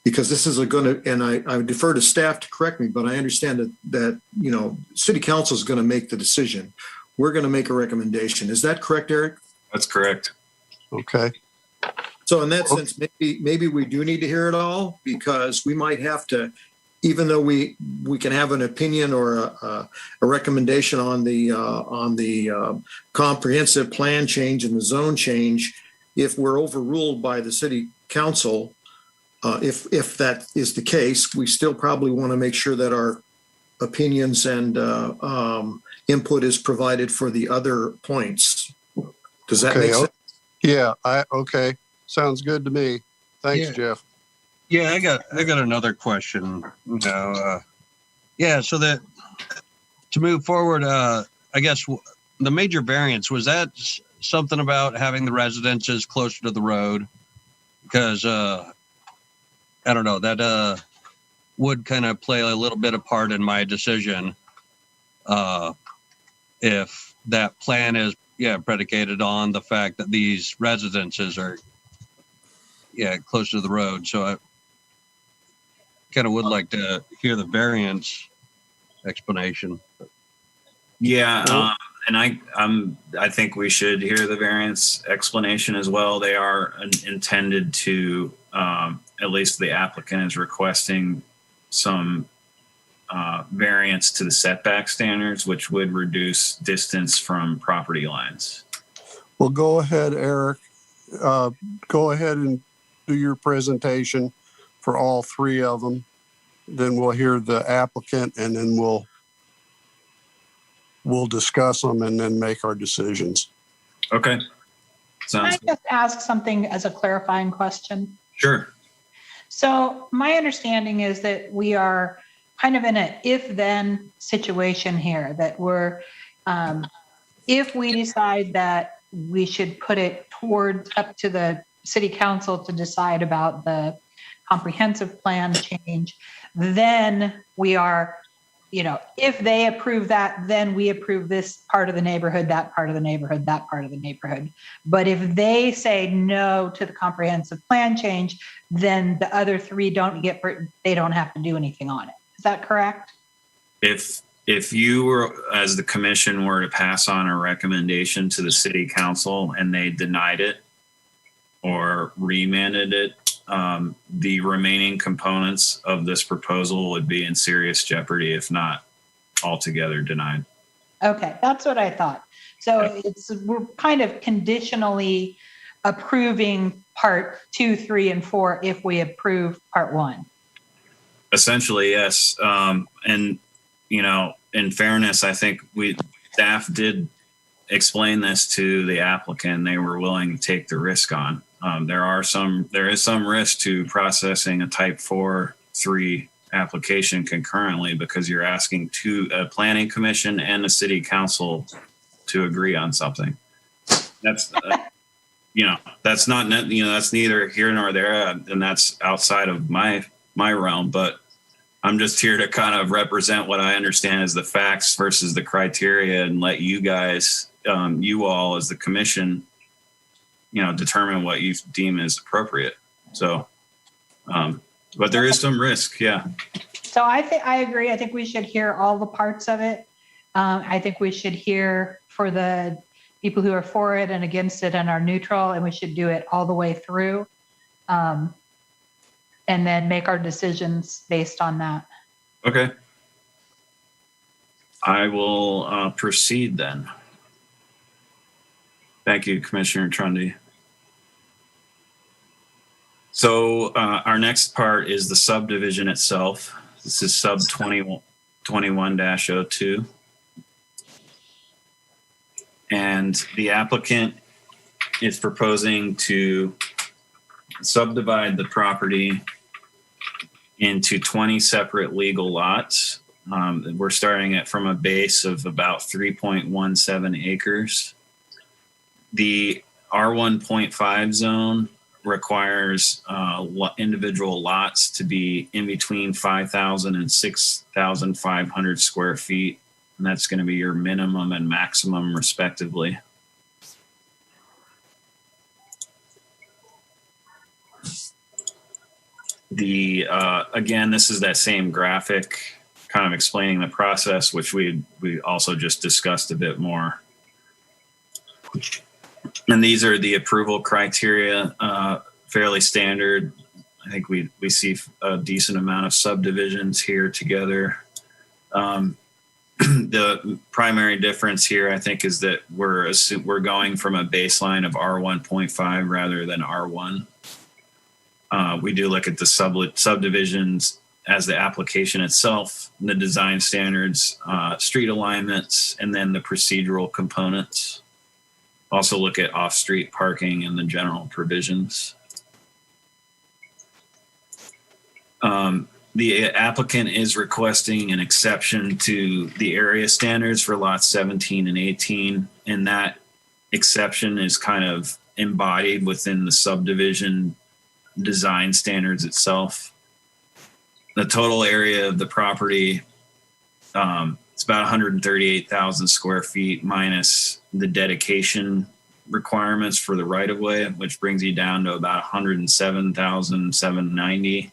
Because this is and I defer to staff to correct me, but I understand that City Council is going to make the decision. We're going to make a recommendation. Is that correct, Eric? That's correct. Okay. So in that sense, maybe we do need to hear it all, because we might have to, even though we can have an opinion or a recommendation on the comprehensive plan change and the zone change, if we're overruled by the City Council. If that is the case, we still probably want to make sure that our opinions and input is provided for the other points. Does that make sense? Yeah. Okay. Sounds good to me. Thanks, Jeff. Yeah, I got another question. So that to move forward, I guess the major variance, was that something about having the residences closer to the road? Because I don't know, that would kind of play a little bit of part in my decision if that plan is predicated on the fact that these residences are close to the road. So I kind of would like to hear the variance explanation. Yeah, and I think we should hear the variance explanation as well. They are intended to, at least the applicant is requesting some variance to the setback standards, which would reduce distance from property lines. Well, go ahead, Eric. Go ahead and do your presentation for all three of them. Then we'll hear the applicant, and then we'll discuss them and then make our decisions. Okay. Can Sounds I just ask something as a clarifying question? Sure. So my understanding is that we are kind of in an if-then situation here, that we're, if we decide that we should put it up to the city council to decide about the comprehensive plan change, then we are, if they approve that, then we approve this part of the neighborhood, that part of the neighborhood, that part of the neighborhood. But if they say no to the comprehensive plan change, then the other three they don't have to do anything on it. Is that correct? If you were, as the commission, were to pass on a recommendation to the city council and they denied it or remanded it, the remaining components of this proposal would be in serious jeopardy, if not altogether denied. Okay, that's what I thought. So we're kind of conditionally approving part 2, 3, and 4 if we approve part 1. Essentially, yes. And, in fairness, I think staff did explain this to the applicant. They were willing to take the risk on. There is some risk to processing a type 4-3 application concurrently, because you're asking a planning commission and a city council to agree on something. That's, that's not, that's neither here nor there. And that's outside of my realm, but I'm just here to kind of represent what I understand as the facts versus the criteria, and let you guys, you all as the commission, determine what you deem is appropriate. So, but there is some risk. Yeah. So I agree. I think we should hear all the parts of it. I think we should hear for the people who are for it and against it and are neutral, and we should do it all the way through. And then make our decisions based on that. Okay. I will proceed then. Thank you, Commissioner Trundy. So our next part is the subdivision itself. This is sub 21-02. And the applicant is proposing to subdivide the property into 20 separate legal lots. We're starting from a base of about 3.17 acres. The R1.5 zone requires individual lots to be in between 5,000 and 6,500 square feet. And that's going to be your minimum and maximum respectively. Again, this is that same graphic kind of explaining the process, which we also just discussed a bit more. And these are the approval criteria, fairly standard. I think we see a decent amount of subdivisions here together. The primary difference here, I think, is that we're going from a baseline of R1.5 rather than R1. We do look at the subdivisions as the application itself, the design standards, street alignments, and then the procedural components. Also look at off-street parking and the general provisions. The applicant is requesting an exception to the area standards for lots 17 and 18, and that exception is kind of embodied within the subdivision design standards itself. The total area of the property, it's about 138,000 square feet minus the dedication requirements for the right-of-way, which brings you down to about 107,790.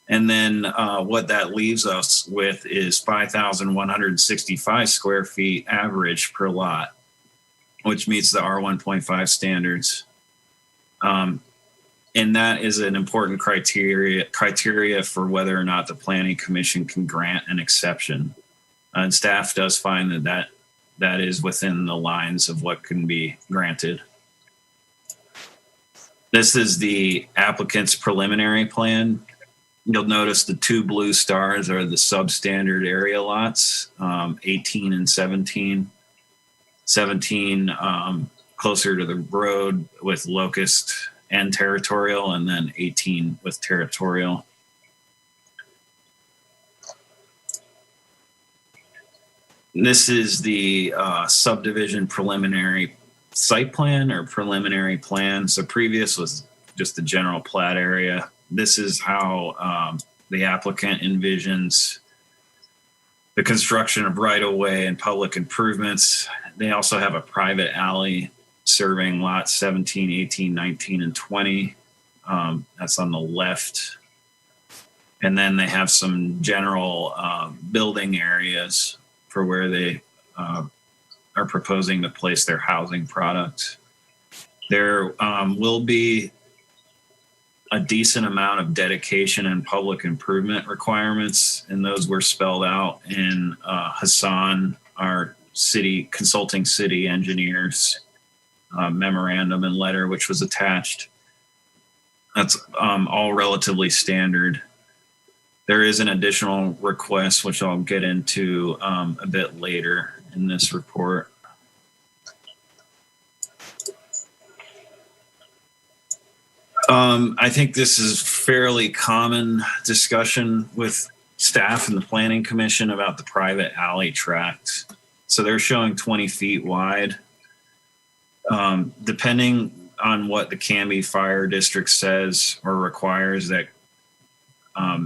And then what that leaves us with is 5,165 square feet average per lot, which meets the R1.5 standards. and that is an important criteria for whether or not the planning commission can grant an exception. And staff does find that is within the lines of what can be granted. This is the applicant's preliminary plan. You'll notice the two blue stars are the substandard area lots, 18 and 17. 17 closer to the road with locust and territorial, and then 18 with territorial. This is the subdivision preliminary site plan or preliminary plan. So previous was just the general plat area. This is how the applicant envisions the construction of right-of-way and public improvements. They also have a private alley serving lots 17, 18, 19, and 20. That's on the left. And then they have some general building areas for where they are proposing to place their housing product. There will be a decent amount of dedication and public improvement requirements, and those were spelled out in Hassan, our consulting city engineers memorandum and letter, which was attached. That's all relatively standard. There is an additional request, which I'll get into a bit later in this report. I think this is fairly common discussion with staff and the planning commission about the private alley tracts. So they're showing 20 feet wide. Depending on what the Canby Fire District says or requires, that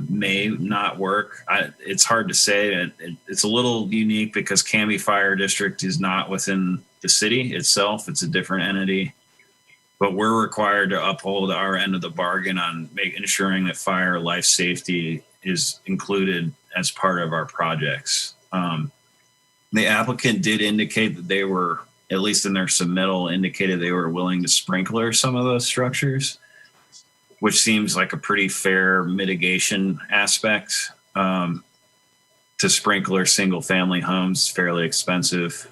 may not work. It's hard to say. It's a little unique because Canby Fire District is not within the city itself. It's a different entity. But we're required to uphold our end of the bargain on ensuring that fire life safety is included as part of our projects. The applicant did indicate that they were, at least in their submittal, indicated they were willing to sprinkler some of those structures, which seems like a pretty fair mitigation aspect. To sprinkler single family homes, fairly expensive,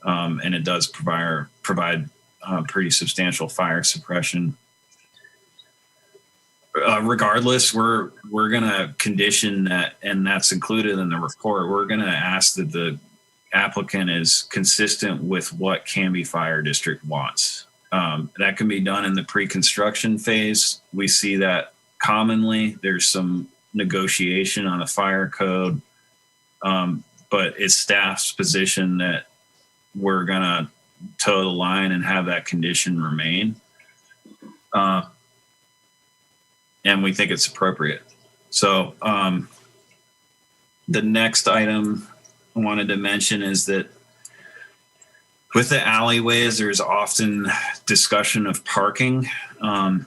and it does provide pretty substantial fire suppression. Regardless, we're going to condition that, and that's included in the report. We're going to ask that the applicant is consistent with what Canby Fire District wants. That can be done in the pre-construction phase. We see that commonly. There's some negotiation on the fire code, but it's staff's position that we're going to toe the line and have that condition remain. And we think it's appropriate. So the next item I wanted to mention is that with the alleyways, there's often discussion of parking. And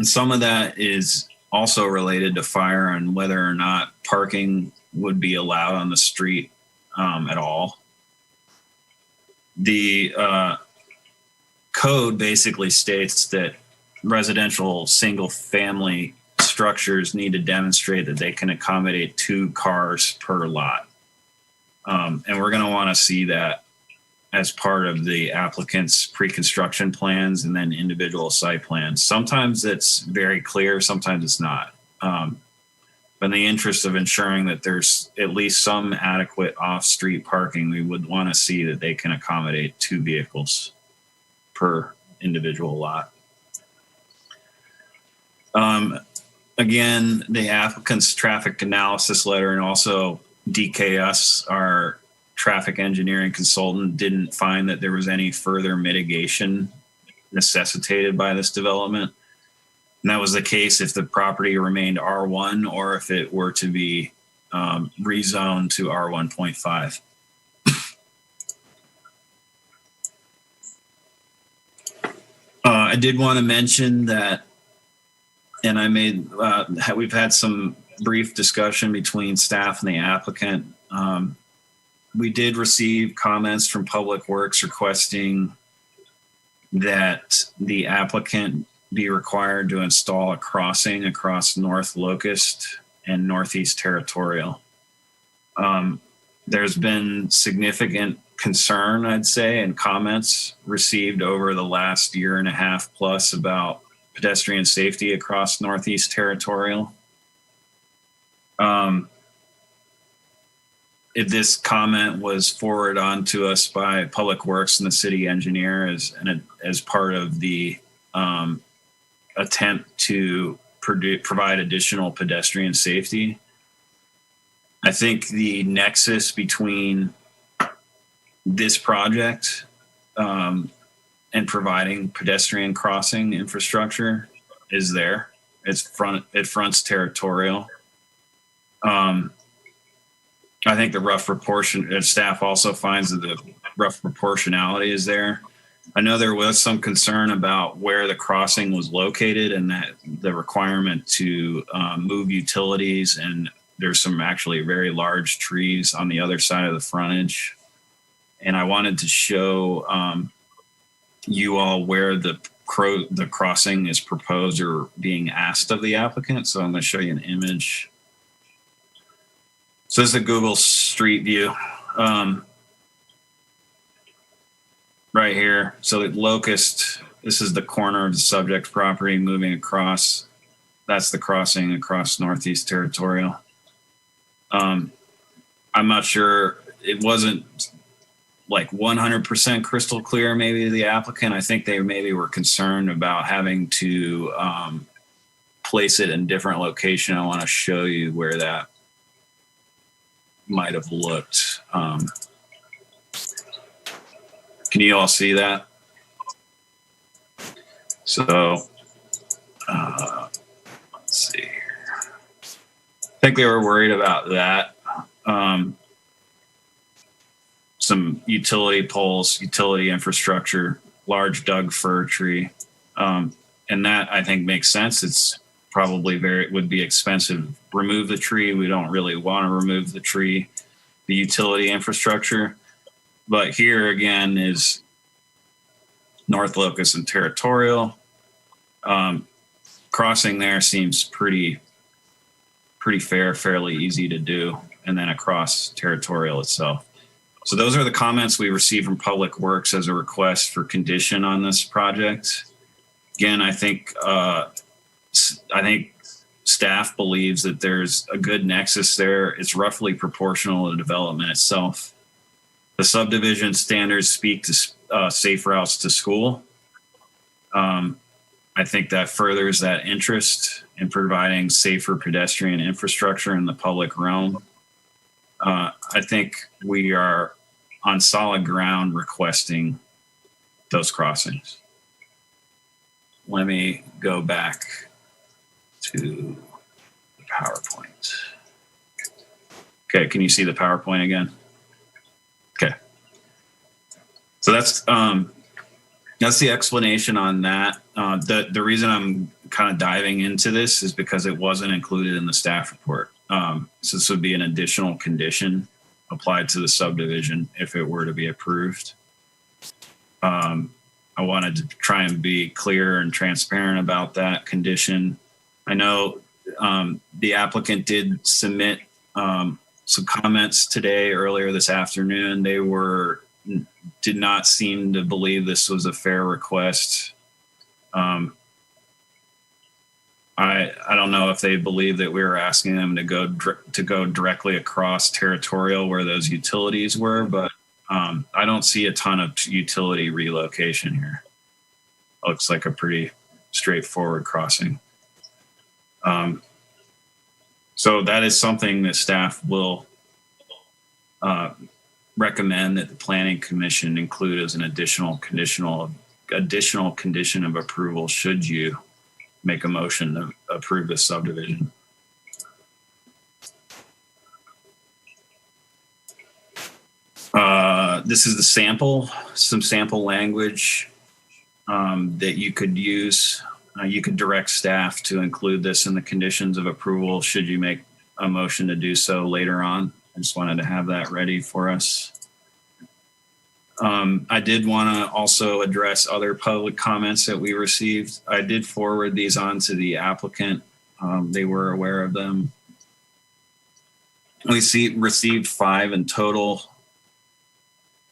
some of that is also related to fire and whether or not parking would be allowed on the street at all. The code basically states that residential single family structures need to demonstrate that they can accommodate 2 cars per lot. And we're going to want to see that as part of the applicant's pre-construction plans and then individual site plans. Sometimes it's very clear, sometimes it's not. But in the interest of ensuring that there's at least some adequate off-street parking, we would want to see that they can accommodate 2 vehicles per individual lot. Again, the applicant's traffic analysis letter and also DKS, our traffic engineering consultant, didn't find that there was any further mitigation necessitated by this development. And that was the case if the property remained R1 or if it were to be rezoned to R1.5. I did want to mention that, and we've had some brief discussion between staff and the applicant. We did receive comments from Public Works requesting that the applicant be required to install a crossing across North Locust and Northeast Territorial. There's been significant concern, I'd say, and comments received over the last year and a half plus about pedestrian safety across Northeast Territorial. If this comment was forwarded on to us by Public Works and the city engineer as part of the attempt to provide additional pedestrian safety. I think the nexus between this project and providing pedestrian crossing infrastructure is there. It fronts Territorial. I think the rough proportion, staff also finds that the rough proportionality is there. I know there was some concern about where the crossing was located and that the requirement to move utilities, and there's some actually very large trees on the other side of the frontage. And I wanted to show you all where the crossing is proposed or being asked of the applicant. So I'm going to show you an image. So this is a Google Street View right here. So the Locust, this is the corner of the subject property moving across. That's the crossing across Northeast Territorial. I'm not sure, it wasn't like 100% crystal clear maybe to the applicant. I think they maybe were concerned about having to place it in different location. I want to show you where that might have looked. Can you all see that? So let's see here. I think they were worried about that. Some utility poles, utility infrastructure, large Doug fir tree. And that I think makes sense. It's probably would be expensive. Remove the tree. We don't really want to remove the tree, the utility infrastructure. But here again is North Locust and Territorial. Crossing there seems pretty fair, fairly easy to do. And then across Territorial itself. So those are the comments we received from Public Works as a request for condition on this project. Again, I think staff believes that there's a good nexus there. It's roughly proportional to the development itself. The subdivision standards speak to safe routes to school. I think that furthers that interest in providing safer pedestrian infrastructure in the public realm. I think we are on solid ground requesting those crossings. Let me go back to the PowerPoint. Okay, can you see the PowerPoint again? Okay. So that's the explanation on that. The reason I'm kind of diving into this is because it wasn't included in the staff report. So this would be an additional condition applied to the subdivision if it were to be approved. I wanted to try and be clear and transparent about that condition. I know the applicant did submit some comments today, earlier this afternoon. They did not seem to believe this was a fair request. I don't know if they believe that we were asking them to go directly across Territorial where those utilities were, but I don't see a ton of utility relocation here. Looks like a pretty straightforward crossing. So that is something that staff will recommend that the Planning Commission include as an additional condition of approval should you make a motion to approve this subdivision. This is some sample language that you could use. You could direct staff to include this in the conditions of approval should you make a motion to do so later on. I just wanted to have that ready for us. I did want to also address other public comments that we received. I did forward these on to the applicant. They were aware of them. We received 5 in total.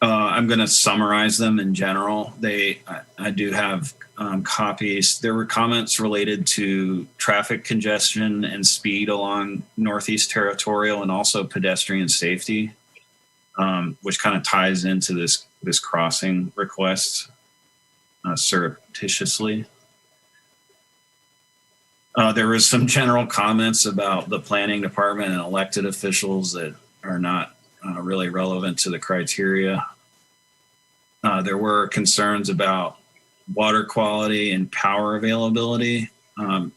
I'm going to summarize them in general. I do have copies. There were comments related to traffic congestion and speed along Northeast Territorial, and also pedestrian safety, which kind of ties into this crossing request surreptitiously. There was some general comments about the planning department and elected officials that are not really relevant to the criteria. There were concerns about water quality and power availability. The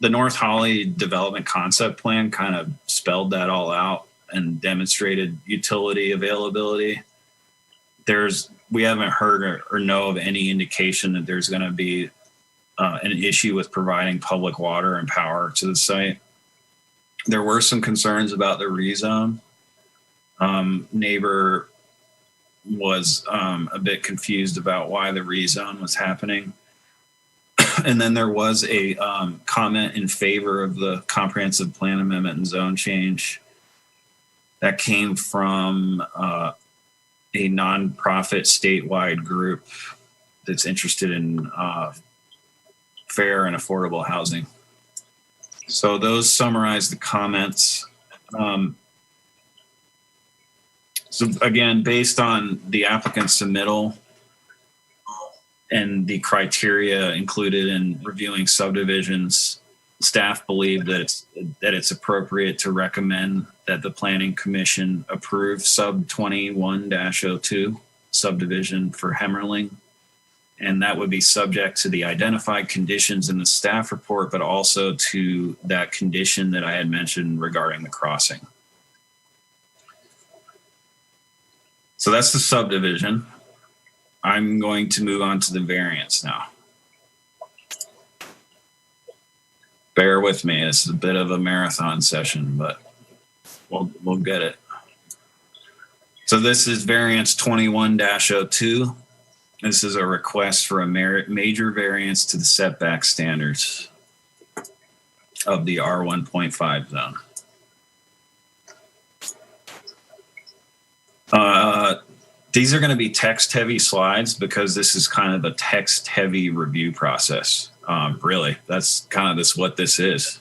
North Holly Development Concept Plan kind of spelled that all out and demonstrated utility availability. We haven't heard or know of any indication that there's going to be an issue with providing public water and power to the site. There were some concerns about the rezone. Neighbor was a bit confused about why the rezone was happening. And then there was a comment in favor of the comprehensive plan amendment and zone change that came from a nonprofit statewide group that's interested in fair and affordable housing. So those summarize the comments. So again, based on the applicant's submittal and the criteria included in reviewing subdivisions, staff believe that it's appropriate to recommend that the Planning Commission approve sub 21-02 subdivision for Hemmerling. And that would be subject to the identified conditions in the staff report, but also to that condition that I had mentioned regarding the crossing. So that's the subdivision. I'm going to move on to the variance now. Bear with me. This is a bit of a marathon session, but we'll get it. So this is variance 21-02. This is a request for a major variance to the setback standards of the R1.5 zone. These are going to be text-heavy slides because this is kind of a text-heavy review process. Really, that's kind of what this is.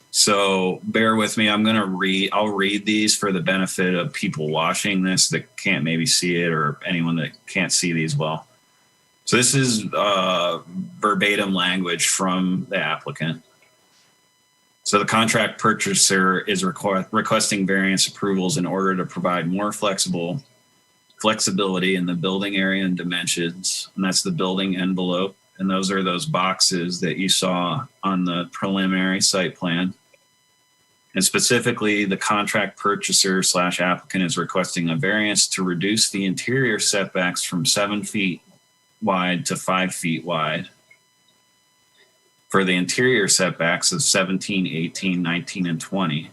So bear with me. I'll read these for the benefit of people watching this that can't maybe see it, or anyone that can't see these well. So this is verbatim language from the applicant. So the contract purchaser is requesting variance approvals in order to provide more flexibility in the building area and dimensions. And that's the building envelope. And those are those boxes that you saw on the preliminary site plan. And specifically, the contract purchaser / applicant is requesting a variance to reduce the interior setbacks from 7 feet wide to 5 feet wide for the interior setbacks of 17, 18, 19, and 20.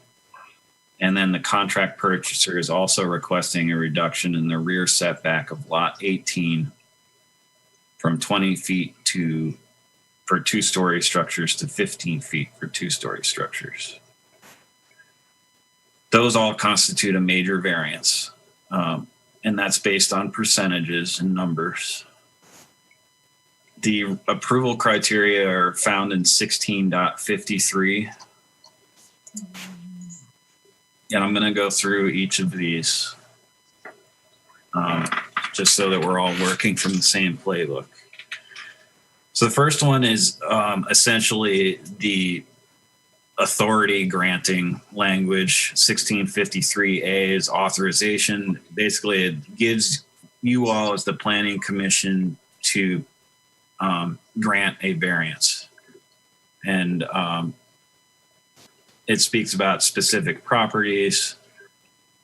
And then the contract purchaser is also requesting a reduction in the rear setback of lot 18 from 20 feet for 2-story structures to 15 feet for 2-story structures. Those all constitute a major variance, and that's based on percentages and numbers. The approval criteria are found in 16.53. And I'm going to go through each of these just so that we're all working from the same playbook. So the first one is essentially the authority granting language. 1653A is authorization. Basically, it gives you all as the Planning Commission to grant a variance. And it speaks about specific properties,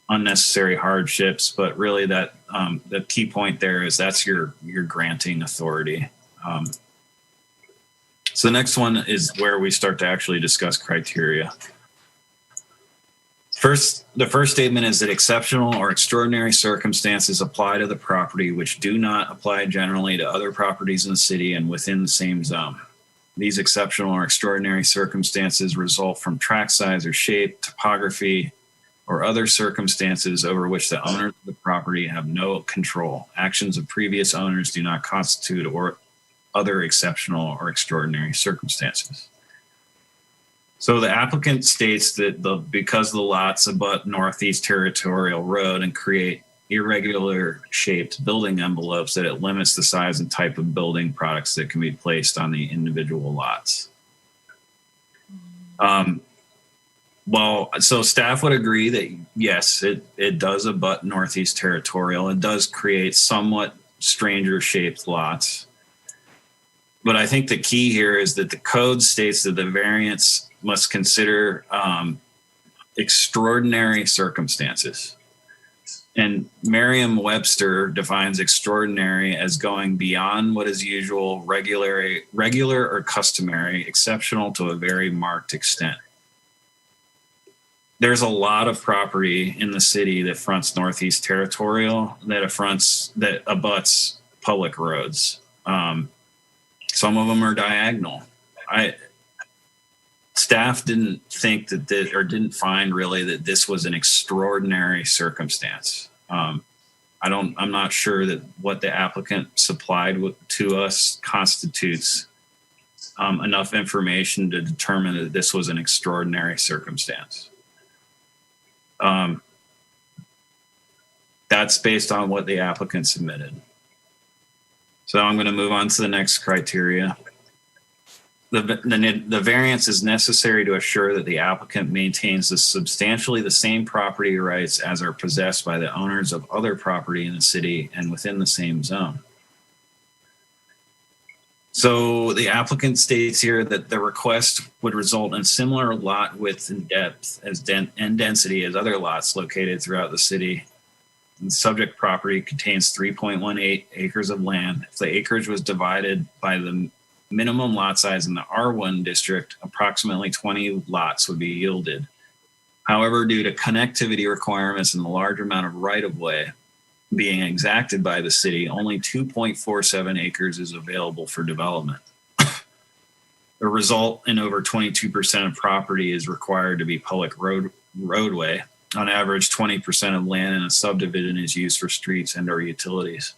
unnecessary hardships, but really that the key point there is that's your granting authority. So the next one is where we start to actually discuss criteria. The first statement is that exceptional or extraordinary circumstances apply to the property which do not apply generally to other properties in the city and within the same zone. These exceptional or extraordinary circumstances result from tract size or shape, topography, or other circumstances over which the owners of the property have no control. Actions of previous owners do not constitute or other exceptional or extraordinary circumstances. So the applicant states that because the lots abut Northeast Territorial Road and create irregular shaped building envelopes, that it limits the size and type of building products that can be placed on the individual lots. So staff would agree that yes, it does abut Northeast Territorial. It does create somewhat stranger shaped lots. But I think the key here is that the code states that the variance must consider extraordinary circumstances. And Merriam-Webster defines extraordinary as going beyond what is usual, regular or customary, exceptional to a very marked extent. There's a lot of property in the city that fronts Northeast Territorial that abuts public roads. Some of them are diagonal. Staff didn't think didn't find really that this was an extraordinary circumstance. I'm not sure that what the applicant supplied to us constitutes enough information to determine that this was an extraordinary circumstance. That's based on what the applicant submitted. So I'm going to move on to the next criteria. The variance is necessary to assure that the applicant maintains substantially the same property rights as are possessed by the owners of other property in the city and within the same zone. So the applicant states here that the request would result in similar lot width and depth and density as other lots located throughout the city. The subject property contains 3.18 acres of land. If the acreage was divided by the minimum lot size in the R1 district, approximately 20 lots would be yielded. However, due to connectivity requirements and the large amount of right-of-way being exacted by the city, only 2.47 acres is available for development. The result in over 22% of property is required to be public roadway. On average, 20% of land in a subdivision is used for streets and or utilities.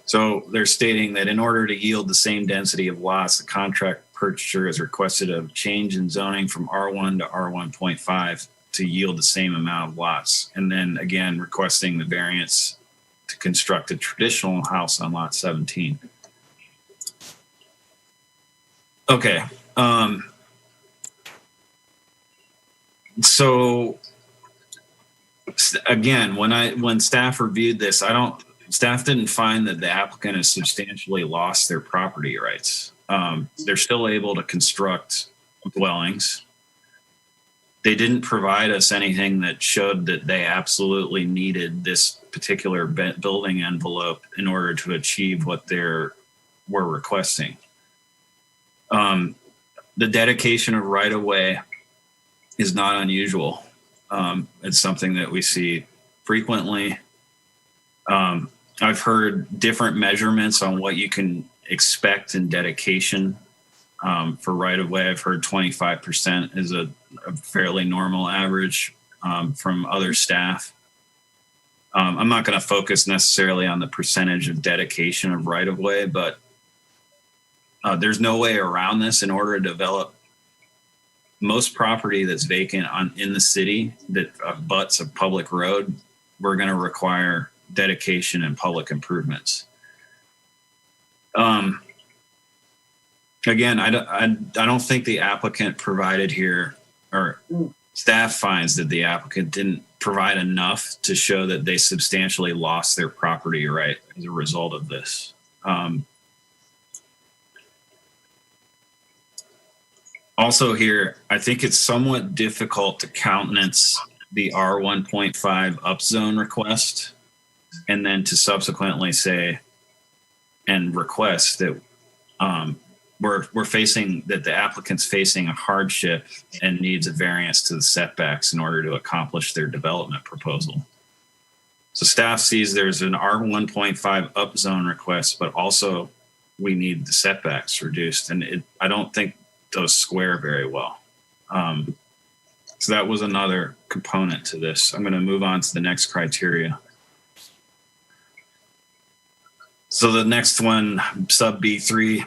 So they're stating that in order to yield the same density of lots, the contract purchaser has requested a change in zoning from R1 to R1.5 to yield the same amount of lots. And then again, requesting the variance to construct a traditional house on lot 17. Okay. So again, when staff reviewed this, staff didn't find that the applicant has substantially lost their property rights. They're still able to construct dwellings. They didn't provide us anything that showed that they absolutely needed this particular building envelope in order to achieve what they were requesting. The dedication of right-of-way is not unusual. It's something that we see frequently. I've heard different measurements on what you can expect in dedication for right-of-way. I've heard 25% is a fairly normal average from other staff. I'm not going to focus necessarily on the percentage of dedication of right-of-way, but there's no way around this. In order to develop most property that's vacant in the city that abuts a public road, we're going to require dedication and public improvements. Again, I don't think the applicant provided here, or staff finds that the applicant didn't provide enough to show that they substantially lost their property right as a result of this. Also here, I think it's somewhat difficult to countenance the R1.5 upzone request and then to subsequently say and request that we're facing that the applicant's facing a hardship and needs a variance to the setbacks in order to accomplish their development proposal. So staff sees there's an R1.5 upzone request, but also we need the setbacks reduced, and I don't think those square very well. So that was another component to this. I'm going to move on to the next criteria. So the next one, sub B3,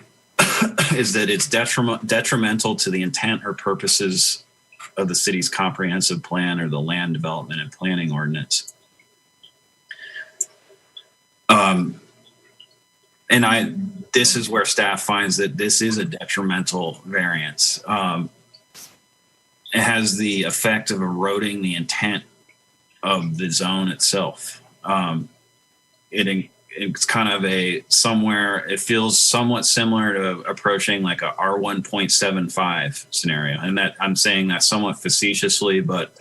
is that it's detrimental to the intent or purposes of the city's comprehensive plan or the land development and planning ordinance. This is where staff finds that this is a detrimental variance. It has the effect of eroding the intent of the zone itself. It's kind of it feels somewhat similar to approaching like a R1.75 scenario. And that I'm saying that somewhat facetiously, but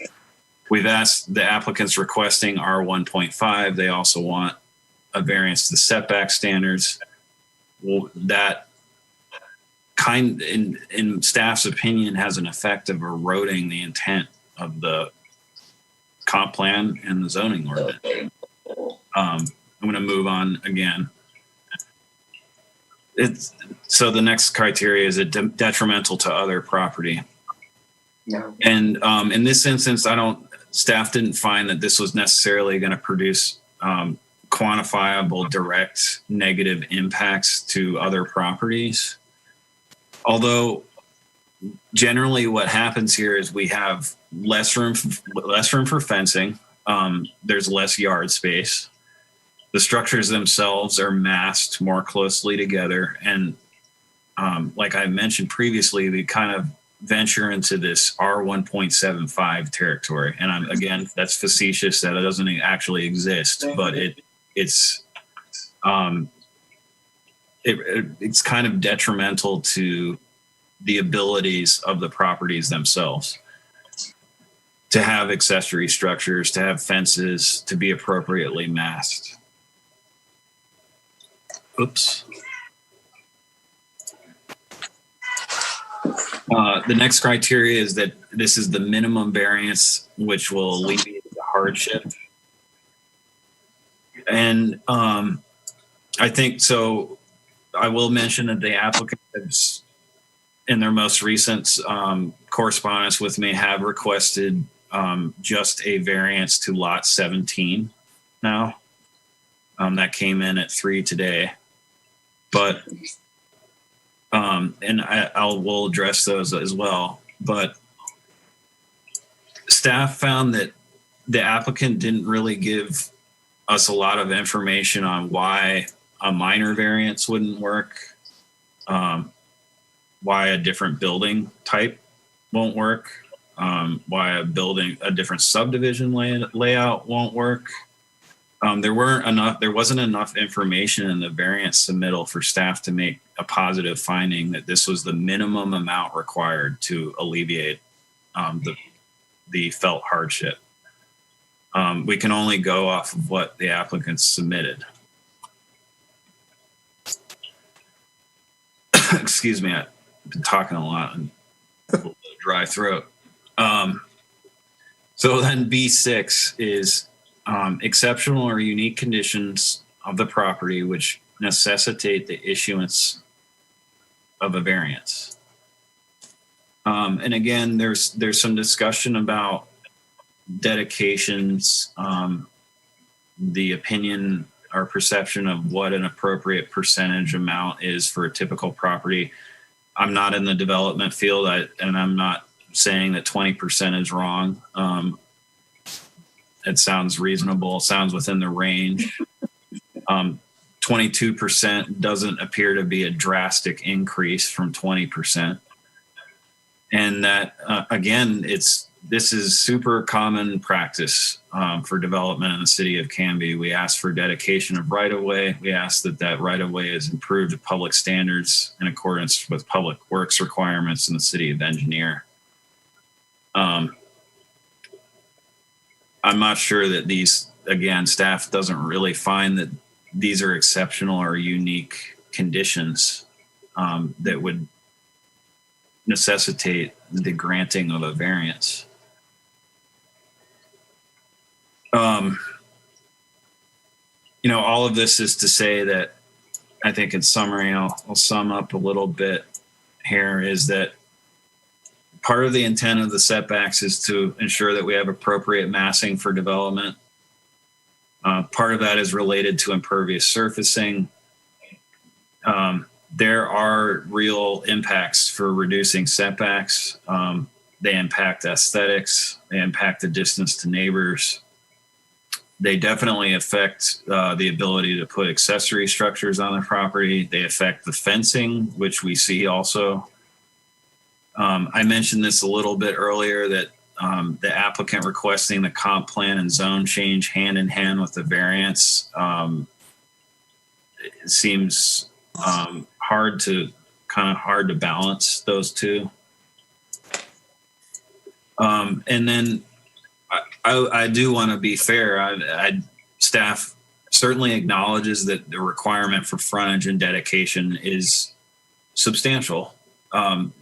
we've asked the applicants requesting R1.5. They also want a variance to the setback standards. Well, that kind, in staff's opinion, has an effect of eroding the intent of the comp plan and the zoning ordinance. I'm going to move on again. So the next criteria is detrimental to other property. No. And in this instance, staff didn't find that this was necessarily going to produce quantifiable direct negative impacts to other properties. Although generally what happens here is we have less room for fencing. There's less yard space. The structures themselves are massed more closely together. And like I mentioned previously, we kind of venture into this R1.75 territory. And again, that's facetious, that it doesn't actually exist, but it's kind of detrimental to the abilities of the properties themselves to have accessory structures, to have fences, to be appropriately masked. Oops. The next criteria is that this is the minimum variance, which will alleviate the hardship. And I think so. I will mention that the applicant has, in their most recent correspondence with me, have requested just a variance to lot 17 now. That came in at 3 today. But and we'll address those as well. But staff found that the applicant didn't really give us a lot of information on why a minor variance wouldn't work, why a different building type won't work, why a different subdivision layout won't work. There wasn't enough information in the variance submittal for staff to make a positive finding that this was the minimum amount required to alleviate the felt hardship. We can only go off of what the applicants submitted. Excuse me, I've been talking a lot and a little bit of dry throat. So then B6 is exceptional or unique conditions of the property which necessitate the issuance of a variance. And again, there's some discussion about dedications, the opinion or perception of what an appropriate percentage amount is for a typical property. I'm not in the development field, and I'm not saying that 20% is wrong. It sounds reasonable, sounds within the range. 22% doesn't appear to be a drastic increase from 20%. And that, again, this is super common practice for development in the city of Canby. We ask for dedication of right-of-way. We ask that right-of-way is improved to public standards in accordance with public works requirements in the city of Engineer. I'm not sure that these, again, staff doesn't really find that these are exceptional or unique conditions. that would necessitate the granting of a variance. All of this is to say that I think in summary, I'll sum up a little bit here, is that part of the intent of the setbacks is to ensure that we have appropriate massing for development. Part of that is related to impervious surfacing. There are real impacts for reducing setbacks. They impact aesthetics. They impact the distance to neighbors. They definitely affect the ability to put accessory structures on the property. They affect the fencing, which we see also. I mentioned this a little bit earlier, that the applicant requesting the comp plan and zone change hand in hand with the variance it seems hard to balance those two. And then I do want to be fair. Staff certainly acknowledges that the requirement for frontage and dedication is substantial.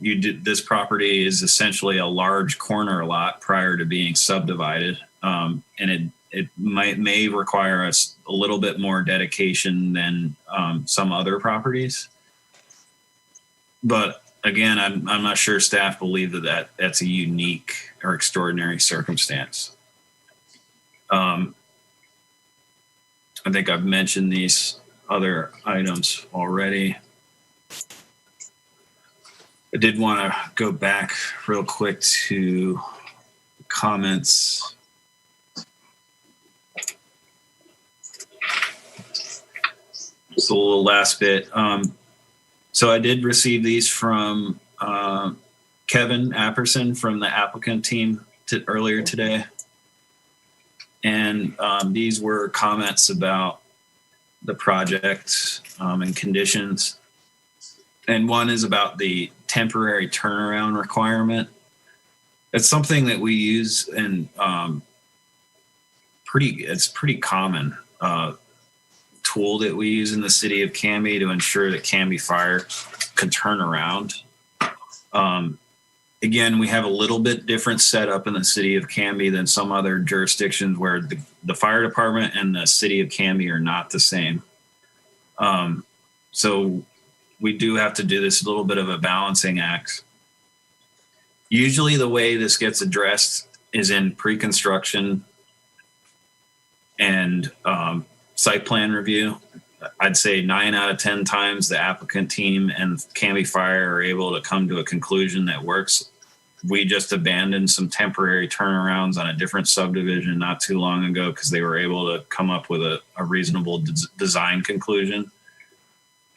This property is essentially a large corner lot prior to being subdivided, and it may require us a little bit more dedication than some other properties. But again, I'm not sure staff believe that's a unique or extraordinary circumstance. I think I've mentioned these other items already. I did want to go back real quick to comments. Just a little last bit. So I did receive these from Kevin Apperson from the applicant team earlier today. And these were comments about the project and conditions. And one is about the temporary turnaround requirement. It's something that we use and it's pretty common tool that we use in the city of Canby to ensure that Canby Fire can turn around. Again, we have a little bit different setup in the city of Canby than some other jurisdictions where the fire department and the city of Canby are not the same. So we do have to do this little bit of a balancing act. Usually the way this gets addressed is in pre-construction and site plan review. I'd say 9 out of 10 times the applicant team and Canby Fire are able to come to a conclusion that works. We just abandoned some temporary turnarounds on a different subdivision not too long ago because they were able to come up with a reasonable design conclusion.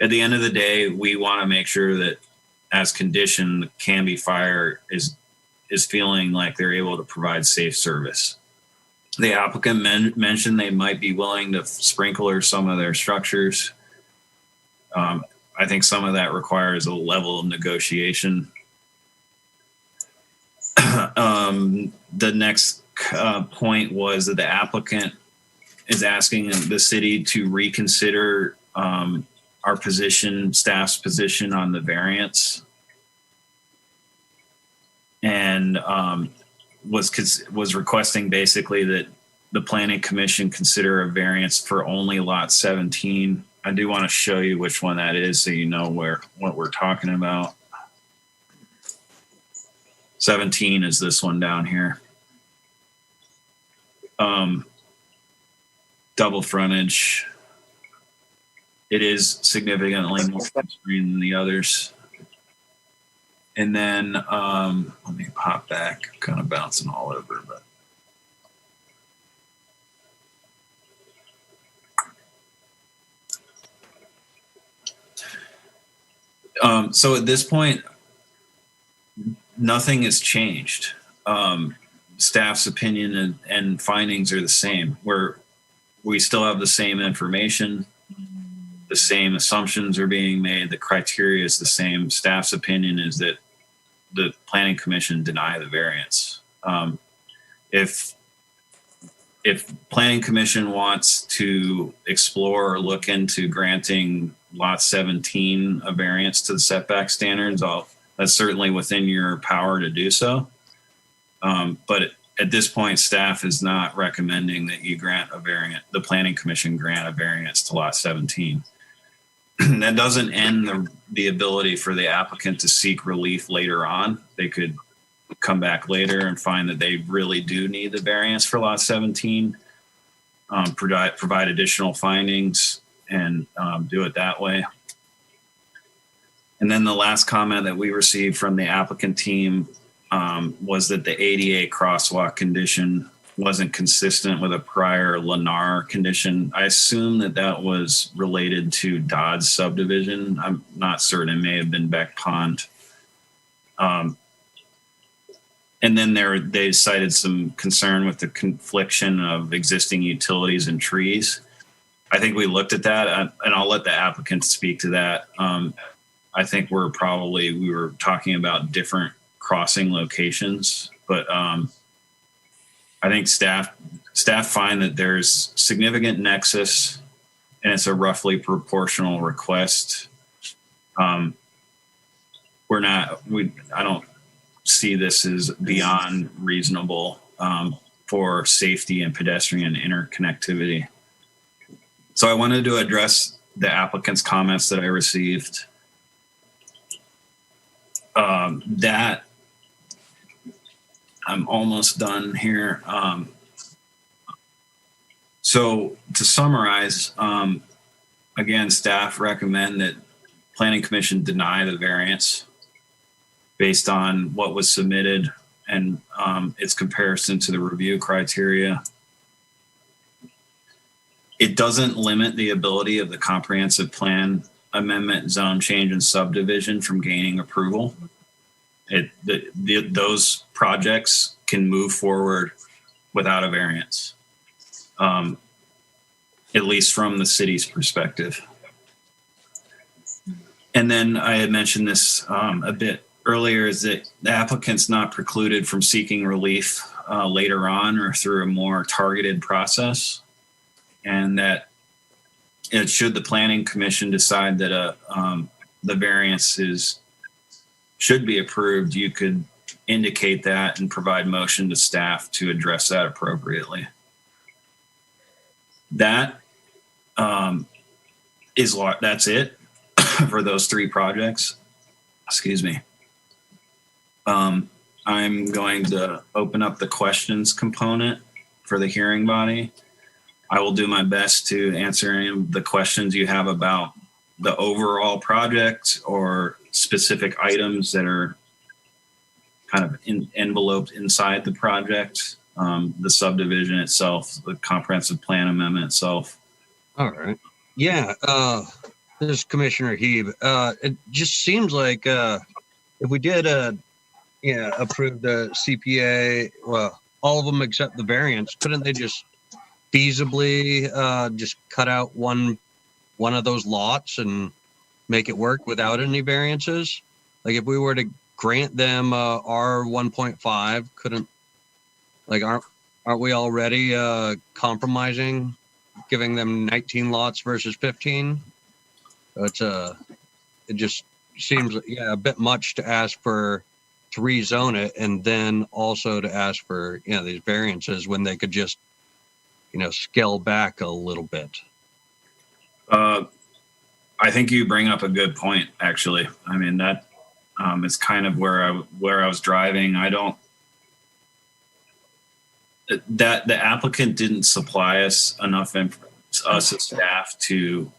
At the end of the day, we want to make sure that as condition, Canby Fire is feeling like they're able to provide safe service. The applicant mentioned they might be willing to sprinkler some of their structures. I think some of that requires a level of negotiation. The next point was that the applicant is asking the city to reconsider our position, staff's position on the variance, and was requesting basically that the planning commission consider a variance for only lot 17. I do want to show you which one that is so you know what we're talking about. 17 is this one down here. Double frontage. It is significantly more constrained than the others. And then let me pop back. I'm kind of bouncing all over, but so at this point, nothing has changed. Staff's opinion and findings are the same. We still have the same information. The same assumptions are being made. The criteria is the same. Staff's opinion is that the planning commission deny the variance. If planning commission wants to explore or look into granting lot 17 a variance to the setback standards, that's certainly within your power to do so. But at this point, staff is not recommending that you grant a variant, the planning commission grant a variance to lot 17. That doesn't end the ability for the applicant to seek relief later on. They could come back later and find that they really do need the variance for lot 17, provide additional findings, and do it that way. And then the last comment that we received from the applicant team was that the ADA crosswalk condition wasn't consistent with a prior Lennar condition. I assume that was related to Dodd's subdivision. I'm not certain. It may have been Beck Pond. And then they cited some concern with the confliction of existing utilities and trees. I think we looked at that, and I'll let the applicant speak to that. I think we were talking about different crossing locations, but I think staff find that there's significant nexus, and it's a roughly proportional request. I don't see this as beyond reasonable for safety and pedestrian interconnectivity. So I wanted to address the applicant's comments that I received. That I'm almost done here. So to summarize, again, staff recommend that Planning Commission deny the variance based on what was submitted and its comparison to the review criteria. It doesn't limit the ability of the comprehensive plan amendment, zone change, and subdivision from gaining approval. Those projects can move forward without a variance, at least from the city's perspective. And then I had mentioned this a bit earlier, is that the applicant's not precluded from seeking relief later on or through a more targeted process. And that should the Planning Commission decide that the variance should be approved, you could indicate that and provide motion to staff to address that appropriately. That's it for those three projects. Excuse me. I'm going to open up the questions component for the hearing body. I will do my best to answer any of the questions you have about the overall project or specific items that are kind of enveloped inside the project, the subdivision itself, the comprehensive plan amendment itself. All right. Yeah. This is Commissioner Hebe. It just seems like if we did approve the CPA, well, all of them except the variance, couldn't they just feasibly just cut out one of those lots and make it work without any variances? Like if we were to grant them R 1.5, couldn't, like, aren't we already compromising, giving them 19 lots versus 15? It just seems a bit much to ask for to rezone it and then also to ask for these variances when they could just scale back a little bit. I think you bring up a good point, actually. I mean, that is kind of where I was driving. That the applicant didn't supply us enough us as staff to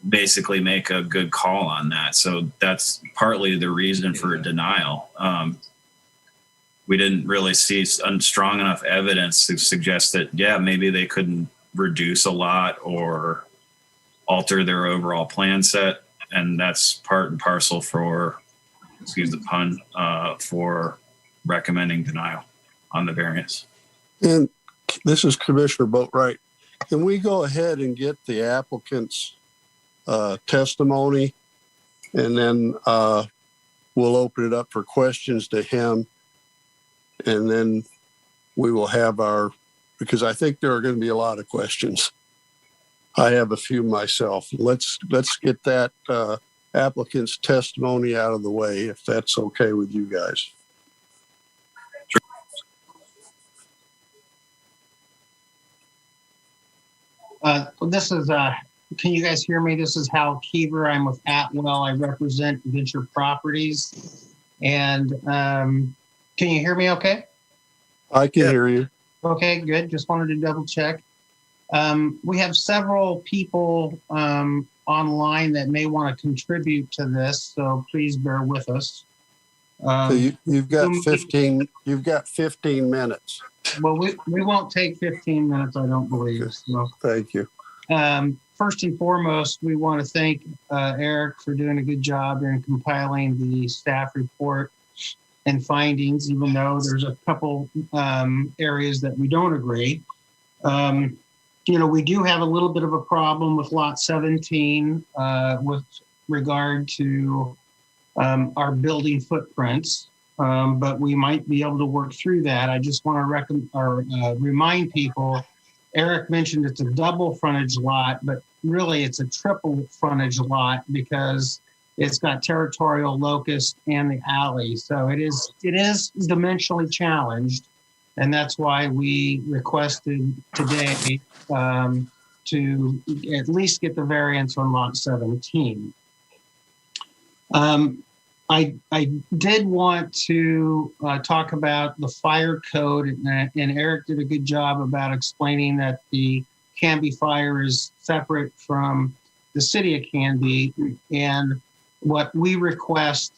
basically make a good call on that. So that's partly the reason for a denial. We didn't really see strong enough evidence to suggest that, maybe they couldn't reduce a lot or alter their overall plan set. And that's part and parcel for, excuse the pun, for recommending denial on the variance. And this is Commissioner Boatwright. Can we go ahead and get the applicant's testimony, and then we'll open it up for questions to him, and then we will have because I think there are going to be a lot of questions. I have a few myself. Let's get that applicant's testimony out of the way, if that's okay with you guys. This is, can you guys hear me? This is Hal Keever. I'm with Atwell. I represent Venture Properties. And can you hear me okay? I can hear you. Okay, good. Just wanted to double check. We have several people online that may want to contribute to this, so please bear with us. So you've got 15. You've got 15 minutes. Well, we won't take 15 minutes, I don't believe. So. Thank you. First and foremost, we want to thank Eric for doing a good job in compiling the staff report and findings, even though there's a couple areas that we don't agree. We do have a little bit of a problem with lot 17 with regard to our building footprints, but we might be able to work through that. I just want to remind people, Eric mentioned it's a double frontage lot, but really it's a triple frontage lot because it's got territorial locus and the alley. So it is dimensionally challenged. And that's why we requested today to at least get the variance on lot 17. I did want to talk about the fire code, and Eric did a good job about explaining that the Canby fire is separate from the city of Canby. And what we request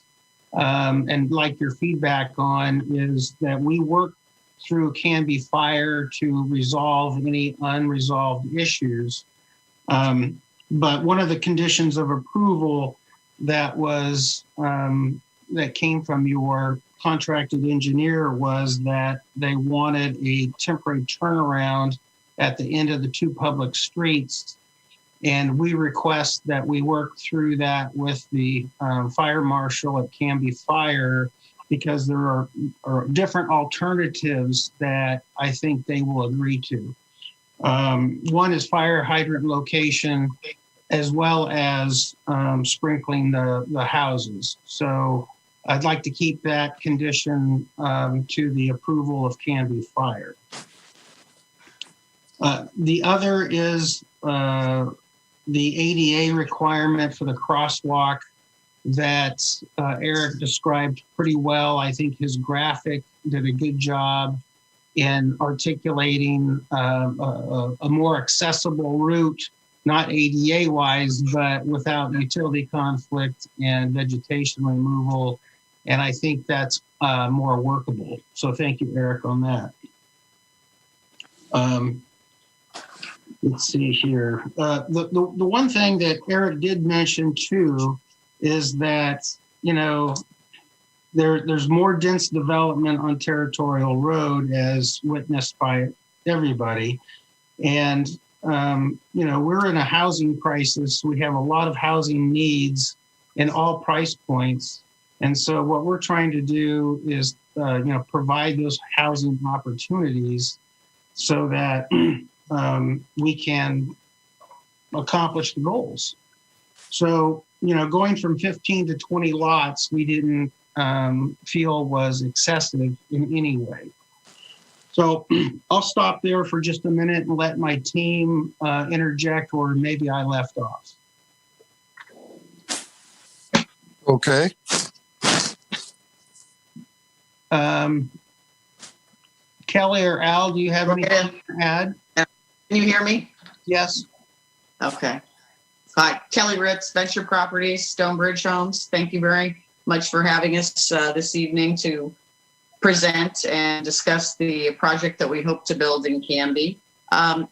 and like your feedback on is that we work through Canby Fire to resolve any unresolved issues. But one of the conditions of approval that was that came from your contracted engineer was that they wanted a temporary turnaround at the end of the two public streets. And we request that we work through that with the fire marshal at Canby Fire, because there are different alternatives that I think they will agree to. One is fire hydrant location, as well as sprinkling the houses. So I'd like to keep that condition to the approval of Canby Fire. The other is the ADA requirement for the crosswalk that Eric described pretty well. I think his graphic did a good job in articulating a more accessible route, not ADA wise, but without utility conflict and vegetation removal. And I think that's more workable. So thank you, Eric, on that. Let's see here. The one thing that Eric did mention too is that, there's more dense development on Territorial Road as witnessed by everybody. And, we're in a housing crisis. We have a lot of housing needs in all price points. And so what we're trying to do is, provide those housing opportunities so that we can accomplish the goals. So, going from 15 to 20 lots, we didn't feel was excessive in any way. So I'll stop there for just a minute and let my team interject, or maybe I left off. Okay. Kelly or Al, do you have anything to add? Can you hear me? Yes. Okay. Hi, Kelly Ritz, Venture Properties, Stonebridge Homes. Thank you very much for having us this evening to present and discuss the project that we hope to build in Canby. Hal,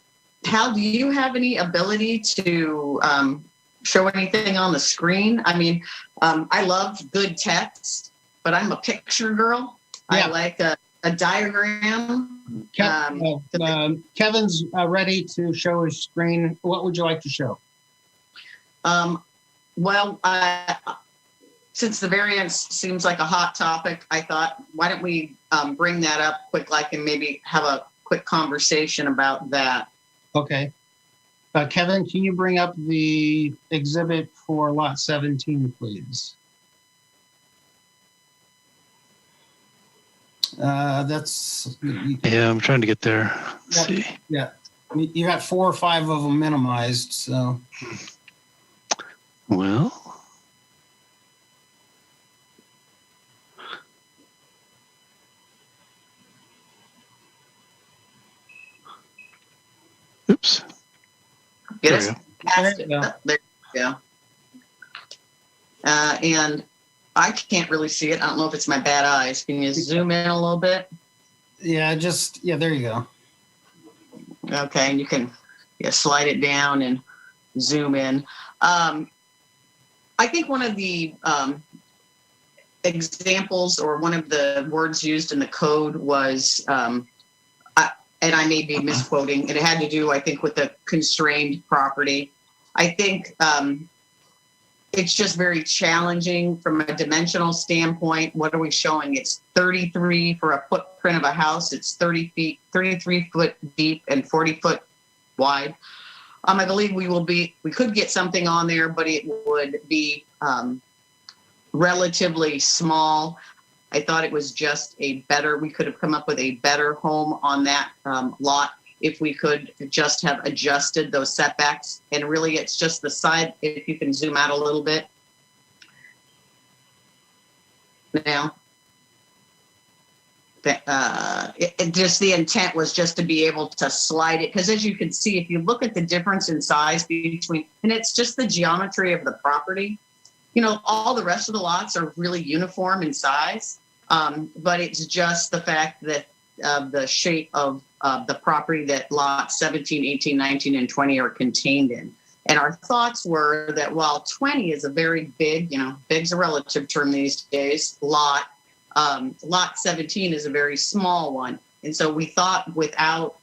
do you have any ability to show anything on the screen? I mean, I love good text, but I'm a picture girl. Yeah. I like a diagram. Kevin's ready to show his screen. What would you like to show? Since the variance seems like a hot topic, I thought, why don't we bring that up quick, and maybe have a quick conversation about that. Okay. Kevin, can you bring up the exhibit for lot 17, please? That's, Yeah, I'm trying to get there. Let's see. yeah, you got 4 or 5 of them minimized, so. Well, oops. Get There us we go. past There it. you go. There you go. And I can't really see it. I don't know if it's my bad eyes. Can you zoom in a little bit? Yeah, there you go. Okay, and you can slide it down and zoom in. I think one of the examples or one of the words used in the code was, and I may be misquoting, it had to do, I think, with the constrained property. I think it's just very challenging from a dimensional standpoint. What are we showing? It's 33 for a footprint of a house. It's 33 foot deep and 40 foot wide. I believe we could get something on there, but it would be relatively small. I thought it was just we could have come up with a better home on that lot if we could just have adjusted those setbacks. And really, it's just the side, if you can zoom out a little bit. Now, just the intent was just to be able to slide it. Because as you can see, if you look at the difference in size between, and it's just the geometry of the property, all the rest of the lots are really uniform in size. But it's just the fact that the shape of the property that lots 17, 18, 19, and 20 are contained in. And our thoughts were that while 20 is a very big, big's a relative term these days, lot 17 is a very small one. And so we thought without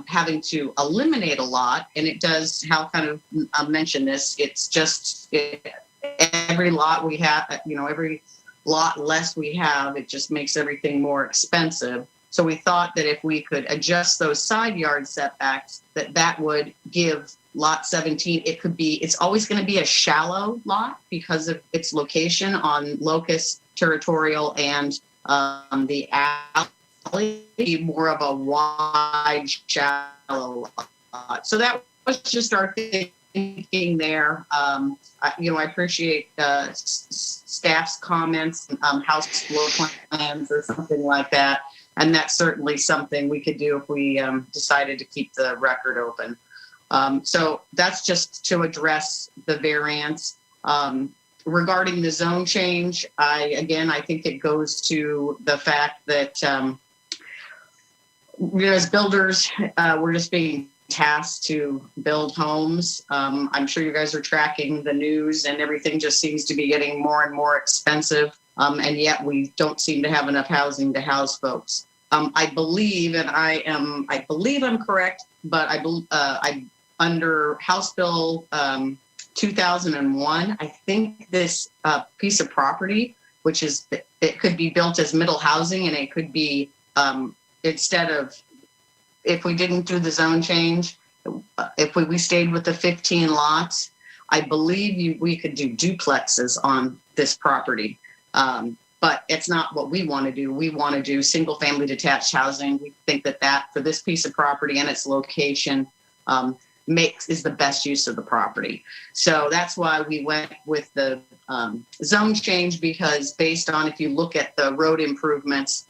having to eliminate a lot, and it does, Hal kind of mentioned this, it's just every lot we have, every lot less we have, it just makes everything more expensive. So we thought that if we could adjust those side yard setbacks, that would give lot 17, it's always going to be a shallow lot because of its location on locus, territorial, and the alley, more of a wide, shallow lot. So that was just our thinking there. I appreciate staff's comments, house floor plans or something like that. And that's certainly something we could do if we decided to keep the record open. So that's just to address the variance. Regarding the zone change, I think it goes to the fact that as builders, we're just being tasked to build homes. I'm sure you guys are tracking the news, and everything just seems to be getting more and more expensive. And yet we don't seem to have enough housing to house folks. I believe, and I believe I'm correct, but I under House Bill 2001, I think this piece of property, which is, it could be built as middle housing, and it could be, instead of, if we didn't do the zone change, if we stayed with the 15 lots, I believe we could do duplexes on this property. But it's not what we want to do. We want to do single family detached housing. We think that for this piece of property and its location is the best use of the property. So that's why we went with the zone change, because based on, if you look at the road improvements,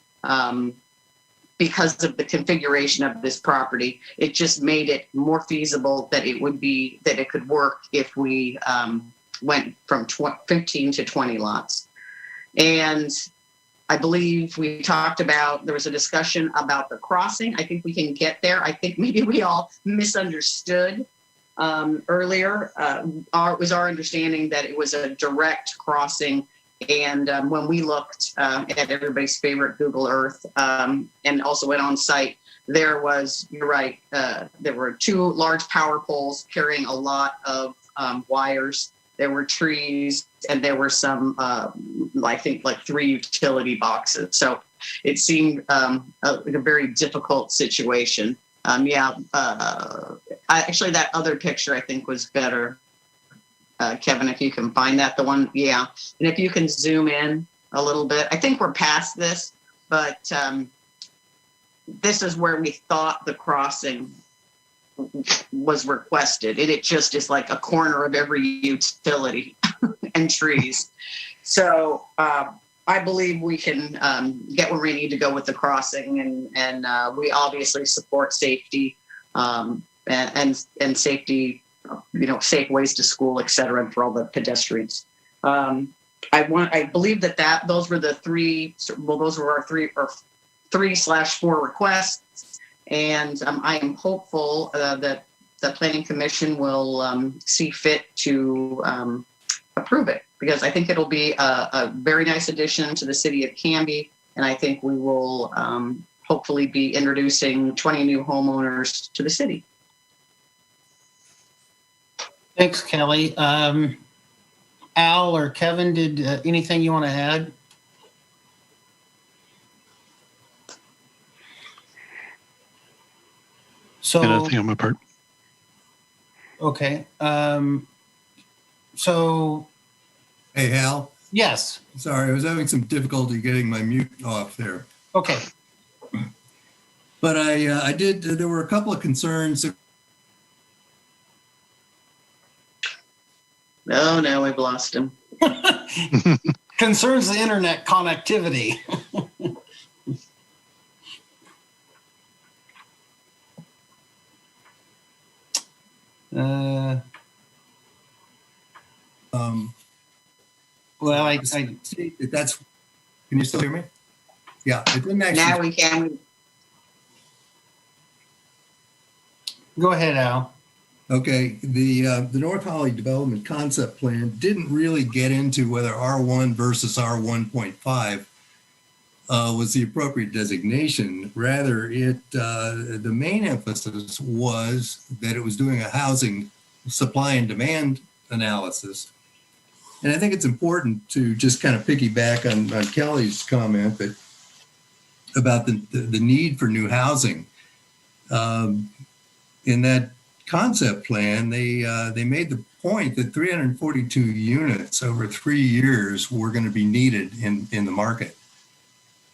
because of the configuration of this property, it just made it more feasible that it could work if we went from 15 to 20 lots. And I believe we talked about, there was a discussion about the crossing. I think we can get there. I think maybe we all misunderstood earlier. It was our understanding that it was a direct crossing. And when we looked at everybody's favorite Google Earth and also went on site, there was, you're right, there were 2 large power poles carrying a lot of wires. There were trees, and there were some, I think, like 3 utility boxes. So it seemed like a very difficult situation. Actually, that other picture I think was better. Kevin, if you can find that, the one, yeah. And if you can zoom in a little bit, I think we're past this, but this is where we thought the crossing was requested. And it just is like a corner of every utility and trees. So I believe we can get where we need to go with the crossing, and we obviously support safety and safety, safe ways to school, et cetera, and for all the pedestrians. I believe those were the three. Well, those were our 3/4 requests, and I am hopeful that the Planning Commission will see fit to approve it, because I think it'll be a very nice addition to the city of Canby, and I think we will hopefully be introducing 20 new homeowners to the city. Thanks, Kelly. Al or Kevin, did anything you want to add? So, Nothing on my part. Okay. So, Hey, Hal. yes. Sorry, I was having some difficulty getting my mute off there. Okay. But there were a couple of concerns. Oh, no, we've lost him. Concerns the internet connectivity. Well, I see that's. Can you still hear me? Yeah, it didn't actually. Now we can. Go ahead, Al. Okay, the North Holly Development Concept Plan didn't really get into whether R1 versus R1.5 was the appropriate designation. Rather, the main emphasis was that it was doing a housing supply and demand analysis. And I think it's important to just kind of piggyback on Kelly's comment about the need for new housing. In that concept plan, they made the point that 342 units over 3 years were going to be needed in the market.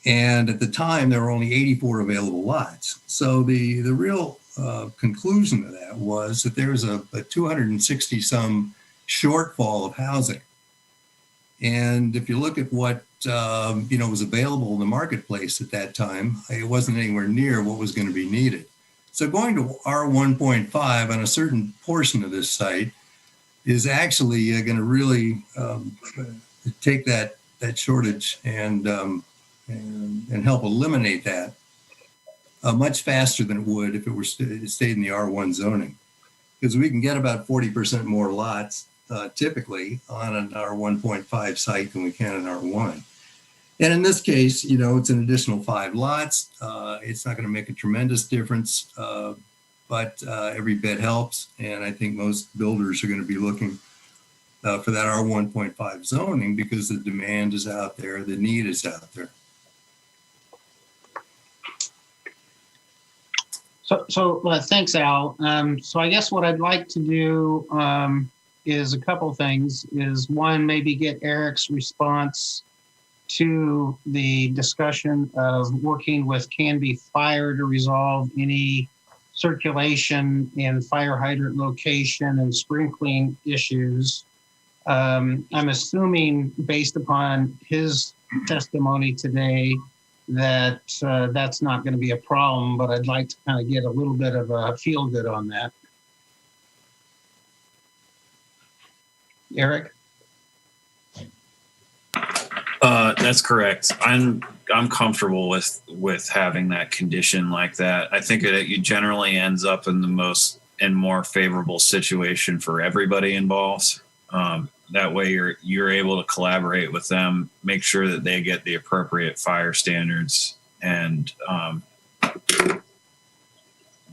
And at the time, there were only 84 available lots. So the real conclusion of that was that there was a 260 some shortfall of housing. And if you look at what was available in the marketplace at that time, it wasn't anywhere near what was going to be needed. So going to R1.5 on a certain portion of this site is actually going to really take that shortage and help eliminate that much faster than it would if it were stayed in the R1 zoning, because we can get about 40% more lots typically on an R1.5 site than we can in R1. And in this case, it's an additional 5 lots. It's not going to make a tremendous difference, but every bit helps. And I think most builders are going to be looking for that R1.5 zoning because the demand is out there, the need is out there. So thanks, Al. So I guess what I'd like to do is a couple things. Is one, maybe get Eric's response to the discussion of working with Canby Fire to resolve any circulation and fire hydrant location and sprinkling issues. I'm assuming, based upon his testimony today, that that's not going to be a problem, but I'd like to kind of get a little bit of a feel good on that. Eric? That's correct. I'm comfortable with having that condition like that. I think it generally ends up in the more favorable situation for everybody involved. That way you're able to collaborate with them, make sure that they get the appropriate fire standards, and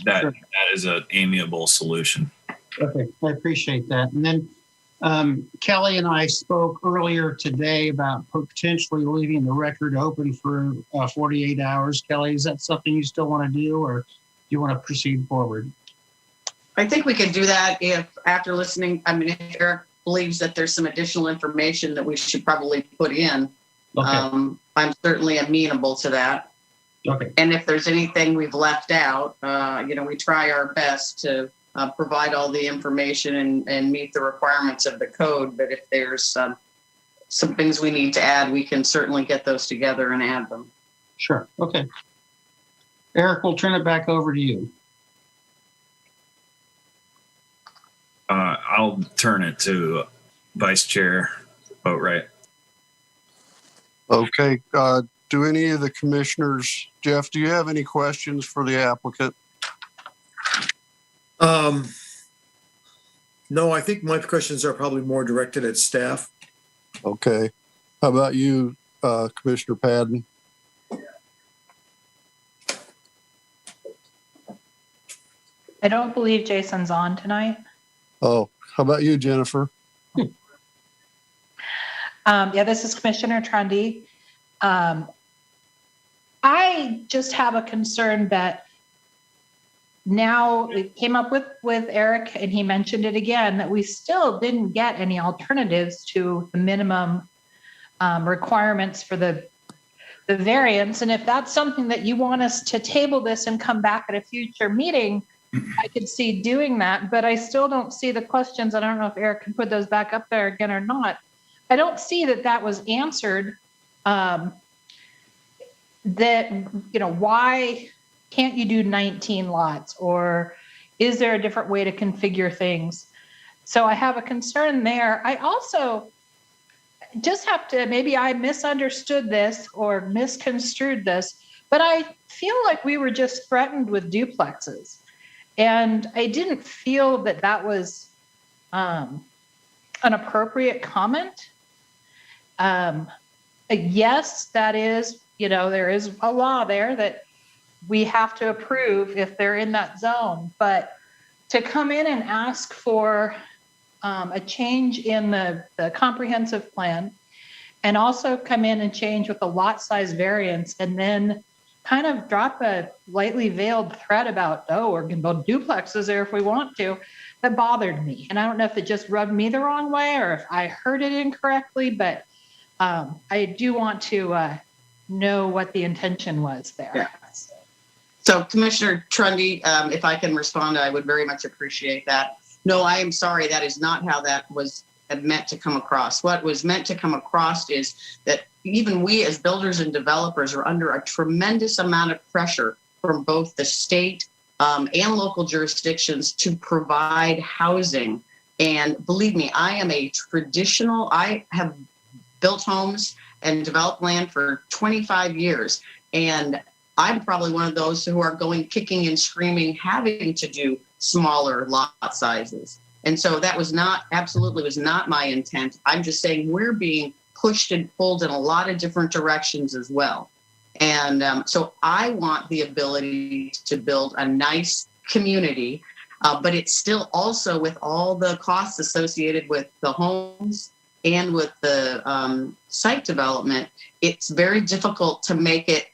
that is an amiable solution. Okay, I appreciate that. And then Kelly and I spoke earlier today about potentially leaving the record open for 48 hours. Kelly, is that something you still want to do, or do you want to proceed forward? I think we could do that if after listening, I mean, if Eric believes that there's some additional information that we should probably put in. Okay. I'm certainly amenable to that. Okay. And if there's anything we've left out, we try our best to provide all the information and meet the requirements of the code. But if there's some things we need to add, we can certainly get those together and add them. Sure. Okay. Eric, we'll turn it back over to you. I'll turn it to Vice Chair Boatright. Okay. Do any of the commissioners, Jeff, do you have any questions for the applicant? No, I think my questions are probably more directed at staff. Okay. How about you, Commissioner Padden? I don't believe Jason's on tonight. Oh, how about you, Jennifer? This is Commissioner Trundy. I just have a concern that now it came up with Eric, and he mentioned it again, that we still didn't get any alternatives to the minimum requirements for the variance. And if that's something that you want us to table this and come back at a future meeting, I could see doing that, but I still don't see the questions. I don't know if Eric can put those back up there again or not. I don't see that was answered. Why can't you do 19 lots, or is there a different way to configure things? So I have a concern there. I also just have to, maybe I misunderstood this or misconstrued this, but I feel like we were just threatened with duplexes. And I didn't feel that was an appropriate comment. Yes, that is, there is a law there that we have to approve if they're in that zone. But to come in and ask for a change in the comprehensive plan, and also come in and change with the lot size variance, and then kind of drop a lightly veiled threat about, we're going to build duplexes there if we want to, that bothered me. And I don't know if it just rubbed me the wrong way or if I heard it incorrectly, but I do want to know what the intention was there. Yeah. So Commissioner Trundy, if I can respond, I would very much appreciate that. No, I am sorry. That is not how that was meant to come across. What was meant to come across is that even we as builders and developers are under a tremendous amount of pressure from both the state and local jurisdictions to provide housing. And believe me, I have built homes and developed land for 25 years. And I'm probably one of those who are kicking and screaming, having to do smaller lot sizes. And so that absolutely was not my intent. I'm just saying we're being pushed and pulled in a lot of different directions as well. And so I want the ability to build a nice community, but it's still also with all the costs associated with the homes and with the site development, it's very difficult to make it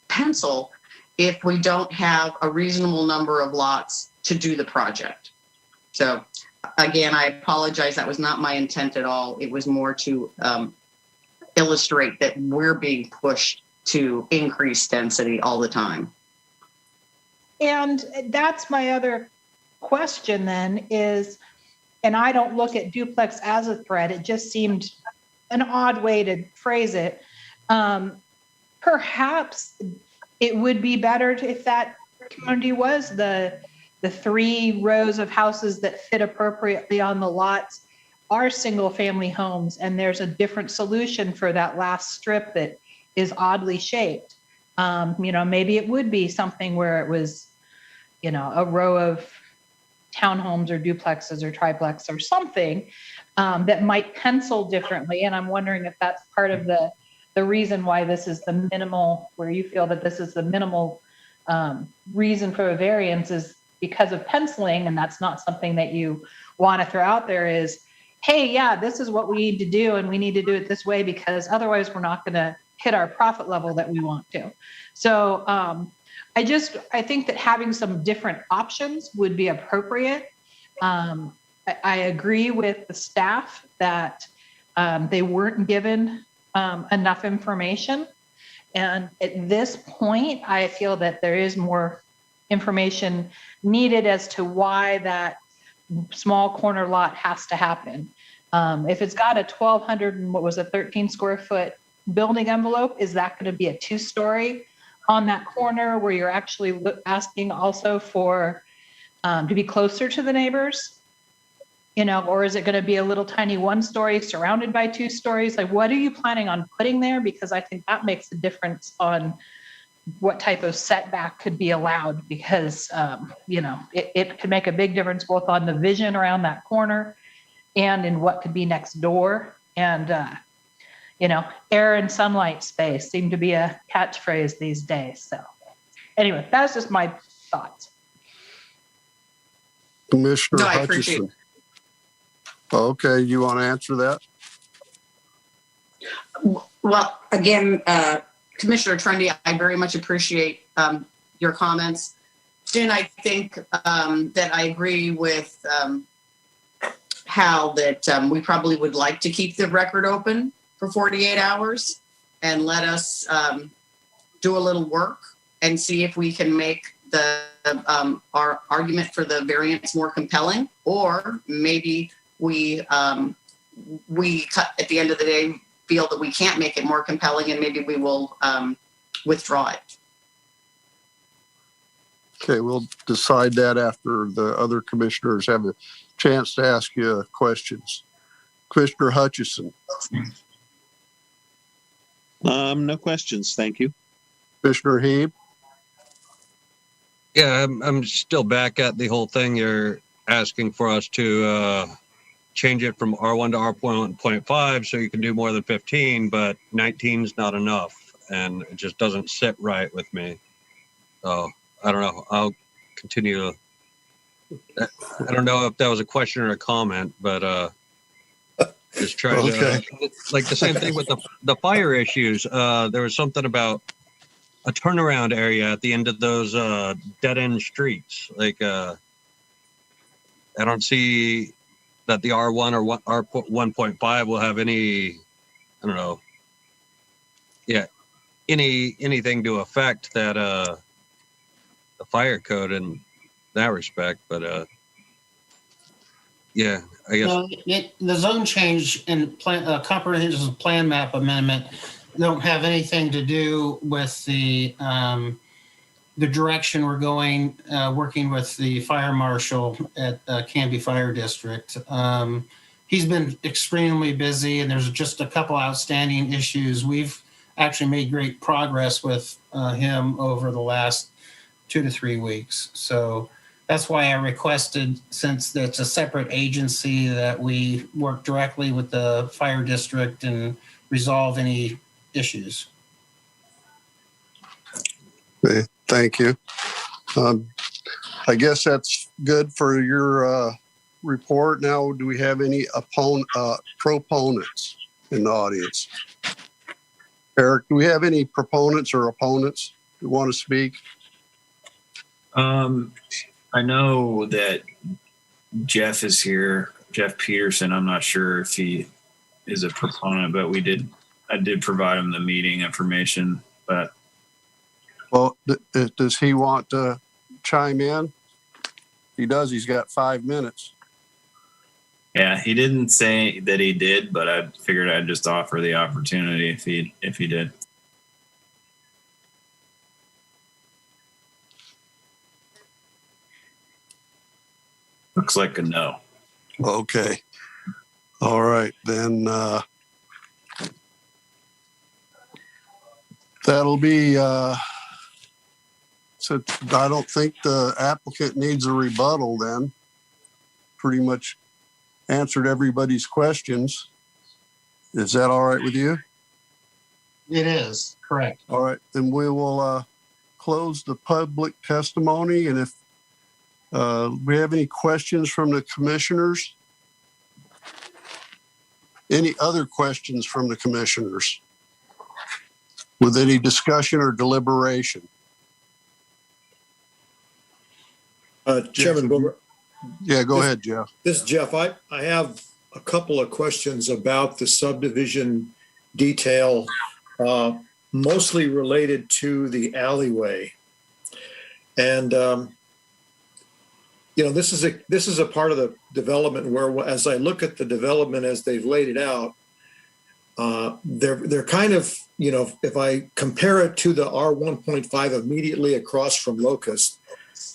pencil if we don't have a reasonable number of lots to do the project. So again, I apologize. That was not my intent at all. It was more to illustrate that we're being pushed to increase density all the time. And that's my other question then is, and I don't look at duplex as a threat. It just seemed an odd way to phrase it. Perhaps it would be better if that community was the 3 rows of houses that fit appropriately on the lots are single family homes, and there's a different solution for that last strip that is oddly shaped. Maybe it would be something where it was, a row of townhomes or duplexes or triplex or something that might pencil differently. And I'm wondering if that's part of the reason why this is the minimal, where you feel that this is the minimal reason for a variance is because of penciling, and that's not something that you want to throw out there is, hey, yeah, this is what we need to do, and we need to do it this way because otherwise we're not going to hit our profit level that we want to. So I think that having some different options would be appropriate. I agree with the staff that they weren't given enough information. And at this point, I feel that there is more information needed as to why that small corner lot has to happen. If it's got a 1,200 and what was a 13 square foot building envelope, is that going to be a 2-story on that corner where you're actually asking also for to be closer to the neighbors? You know, or is it going to be a little tiny 1-story surrounded by 2 stories? Like, what are you planning on putting there? Because I think that makes a difference on what type of setback could be allowed, because, you know, it could make a big difference both on the vision around that corner and in what could be next door. And, you know, air and sunlight space seem to be a catchphrase these days. So anyway, that's just my thoughts. Commissioner No, I appreciate Hutchison. Okay, you want to answer that? Well, again, Commissioner Trendy, I very much appreciate your comments. Jen, I think that I agree with Hal that we probably would like to keep the record open for 48 hours and let us do a little work and see if we can make our argument for the variance more compelling, or maybe we cut at the end of the day feel that we can't make it more compelling, and maybe we will withdraw it. Okay, we'll decide that after the other commissioners have a chance to ask you questions. Commissioner Hutchison. No questions. Thank you. Commissioner Heeb. Yeah, I'm still back at the whole thing. You're asking for us to change it from R1 to R1.5 so you can do more than 15, but 19 is not enough, and it just doesn't sit right with me. So I don't know. I'll continue to. I don't know if that was a question or a comment, but just trying to, like the same thing with the fire issues. There was something about a turnaround area at the end of those dead end streets. Like I don't see that the R1 or R1.5 will have any, I don't know, anything to affect that the fire code in that respect. But yeah, I guess No, the zone change and comprehensive plan map amendment don't have anything to do with the direction we're going, working with the fire marshal at Canby Fire District. He's been extremely busy, and there's just a couple outstanding issues. We've actually made great progress with him over the last 2 to 3 weeks. So that's why I requested, since it's a separate agency, that we work directly with the fire district and resolve any issues. Okay, thank you. I guess that's good for your report. Now, do we have any proponents in the audience? Eric, do we have any proponents or opponents who want to speak? I know that Jeff is here, Jeff Peterson. I'm not sure if he is a proponent, but I did provide him the meeting information. But Well, does he want to chime in? If he does, he's got 5 minutes. yeah, he didn't say that he did, but I figured I'd just offer the opportunity if he did. Looks like a no. Okay. All right, then that'll be, so I don't think the applicant needs a rebuttal then. Pretty much answered everybody's questions. Is that all right with you? It is, correct. All right, then we will close the public testimony, and if we have any questions from the commissioners? Any other questions from the commissioners with any discussion or deliberation? Chairman Boomer, Yeah, go ahead, Jeff. this is Jeff. I have a couple of questions about the subdivision detail, mostly related to the alleyway. And, this is a part of the development where, as I look at the development as they've laid it out, they're kind of, if I compare it to the R1.5 immediately across from Locust,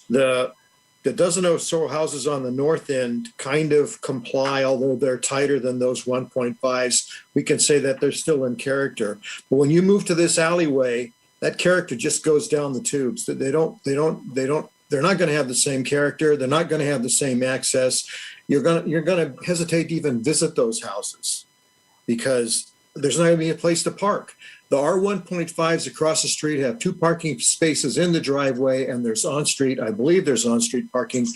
the dozen or so houses on the north end kind of comply, although they're tighter than those 1.5s. We can say that they're still in character. But when you move to this alleyway, that character just goes down the tubes. They're not going to have the same character. They're not going to have the same access. You're going to hesitate to even visit those houses because there's not going to be a place to park. The R1.5s across the street have 2 parking spaces in the driveway, and there's on-street. I believe there's on-street parking.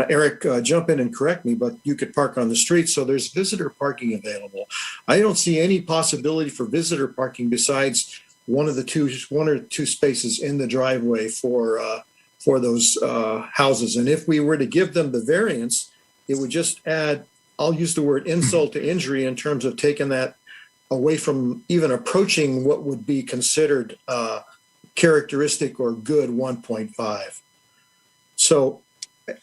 Eric, jump in and correct me, but you could park on the street, so there's visitor parking available. I don't see any possibility for visitor parking besides one or two spaces in the driveway for those houses. And if we were to give them the variance, it would just add, I'll use the word insult to injury in terms of taking that away from even approaching what would be considered characteristic or good 1.5. So,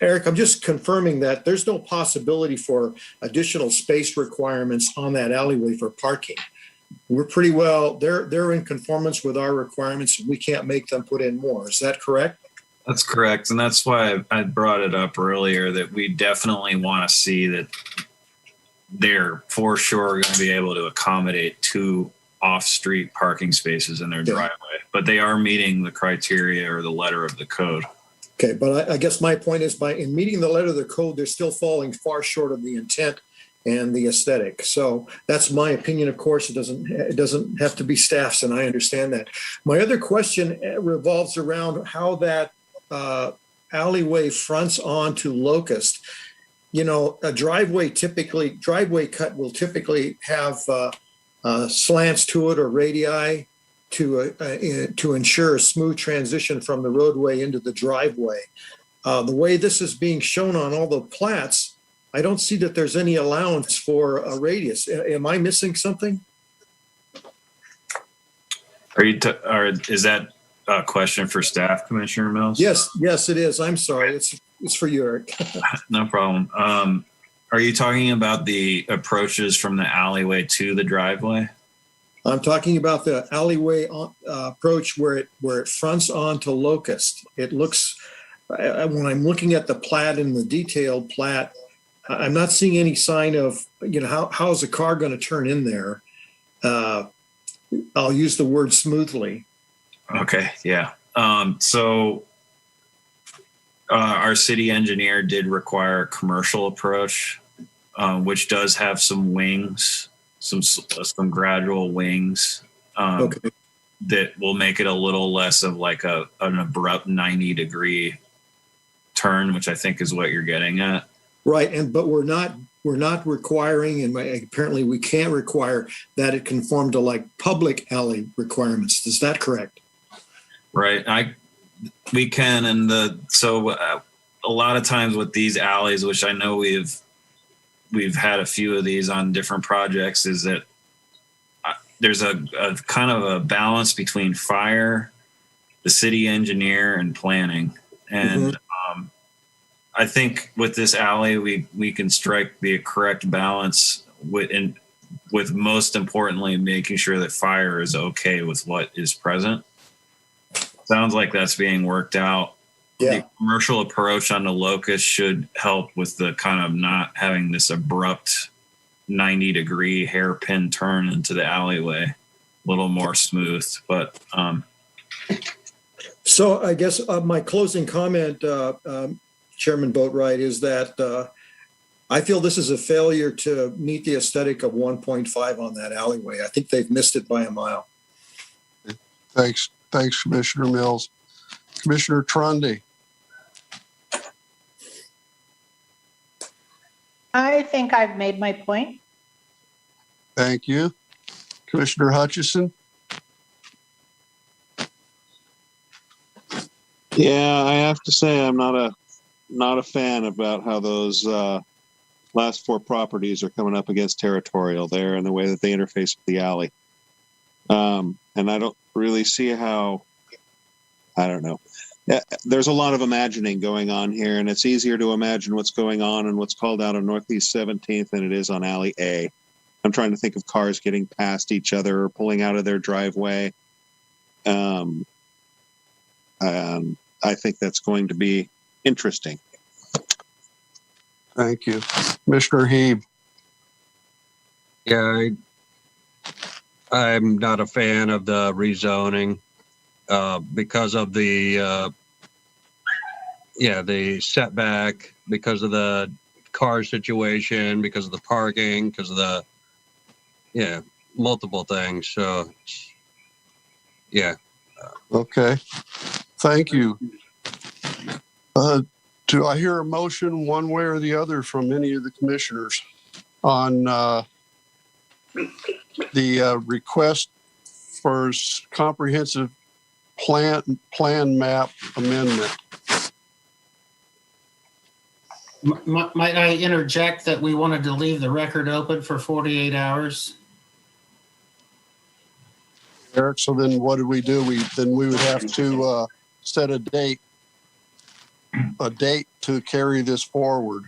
Eric, I'm just confirming that there's no possibility for additional space requirements on that alleyway for parking. We're pretty well, they're in conformance with our requirements, and we can't make them put in more. Is that correct? That's correct. And that's why I brought it up earlier that we definitely want to see that they're for sure going to be able to accommodate 2 off-street parking spaces in their driveway, but they are meeting the criteria or the letter of the code. Okay, but I guess my point is in meeting the letter of the code, they're still falling far short of the intent and the aesthetic. So that's my opinion. Of course, it doesn't have to be staff's, and I understand that. My other question revolves around how that alleyway fronts onto Locust. A driveway cut will typically have slants to it or radii to ensure a smooth transition from the roadway into the driveway. The way this is being shown on all the plats, I don't see that there's any allowance for a radius. Am I missing something? Is that a question for staff, Commissioner Mills? Yes, it is. I'm sorry. It's for you, Eric. No problem. Are you talking about the approaches from the alleyway to the driveway? I'm talking about the alleyway approach where it fronts onto Locust. It looks, when I'm looking at the plat and the detailed plat, I'm not seeing any sign of, how's a car going to turn in there? I'll use the word smoothly. Okay, yeah. So our city engineer did require a commercial approach, which does have some wings, some gradual wings that will make it a little less of like an abrupt 90-degree turn, which I think is what you're getting at. Right, but we're not requiring, and apparently we can't require that it conform to like public alley requirements. Is that correct? Right. We can, and so a lot of times with these alleys, which I know we've had a few of these on different projects, is that there's a kind of a balance between fire, the city engineer, and planning. And I think with this alley, we can strike the correct balance with most importantly making sure that fire is okay with what is present. Sounds like that's being worked out. Yeah. The commercial approach on the Locust should help with the kind of not having this abrupt 90-degree hairpin turn into the alleyway. A little more smooth, but. So I guess my closing comment, Chairman Boatwright, is that I feel this is a failure to meet the aesthetic of 1.5 on that alleyway. I think they've missed it by a mile. Thanks, Commissioner Mills. Commissioner Trundy. I think I've made my point. Thank you. Commissioner Hutchison. Yeah, I have to say I'm not a not a fan about how those last four properties are coming up against territorial there and the way that they interface with the alley. And I don't really see how, I don't know. There's a lot of imagining going on here, and it's easier to imagine what's going on and what's called out on Northeast 17th than it is on Alley A. I'm trying to think of cars getting past each other or pulling out of their driveway. I think that's going to be interesting. Thank you. Commissioner Hebe. Yeah, I'm not a fan of the rezoning because of the setback, because of the car situation, because of the parking, because of the multiple things. So yeah. Okay. Thank you. Do I hear a motion one way or the other from any of the commissioners on the request for comprehensive plan map amendment? Might I interject that we wanted to leave the record open for 48 hours? Eric, so then what do? We would have to set a date to carry this forward.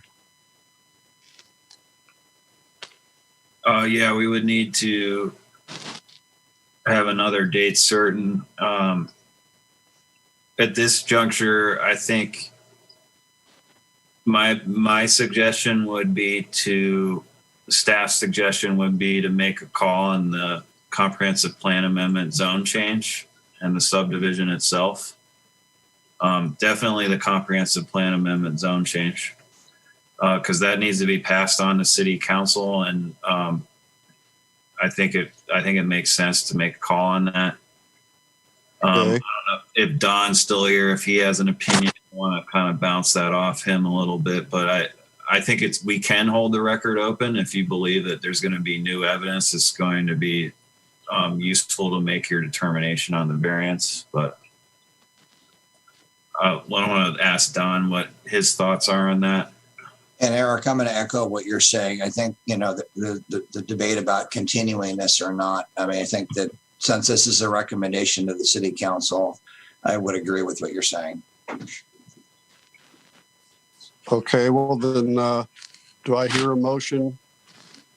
Yeah, we would need to have another date certain. At this juncture, I think my suggestion would be staff's suggestion would be to make a call on the comprehensive plan amendment zone change and the subdivision itself. Definitely the comprehensive plan amendment zone change, because that needs to be passed on to city council, and I think it makes sense to make a call on that. Okay. I don't know if Don's still here, if he has an opinion, I want to kind of bounce that off him a little bit, but I think we can hold the record open if you believe that there's going to be new evidence that's going to be useful to make your determination on the variance. But I want to ask Don what his thoughts are on that. And Eric, I'm going to echo what you're saying. I think, the debate about continuing this or not, I think that since this is a recommendation to the city council, I would agree with what you're saying. Okay, well then, do I hear a motion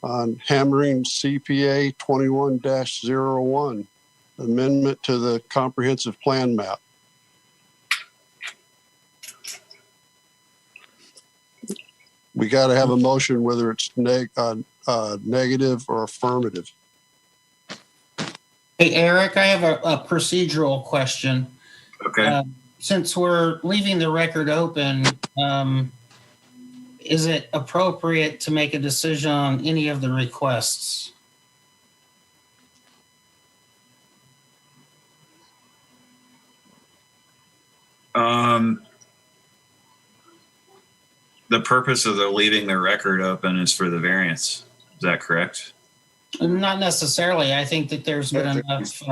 on hammering CPA 21-01, amendment to the comprehensive plan map? We got to have a motion, whether it's negative or affirmative. Hey, Eric, I have a procedural question. Okay. Since we're leaving the record open, is it appropriate to make a decision on any of the requests? The purpose of leaving the record open is for the variance. Is that correct? Not necessarily. I think that there's been enough.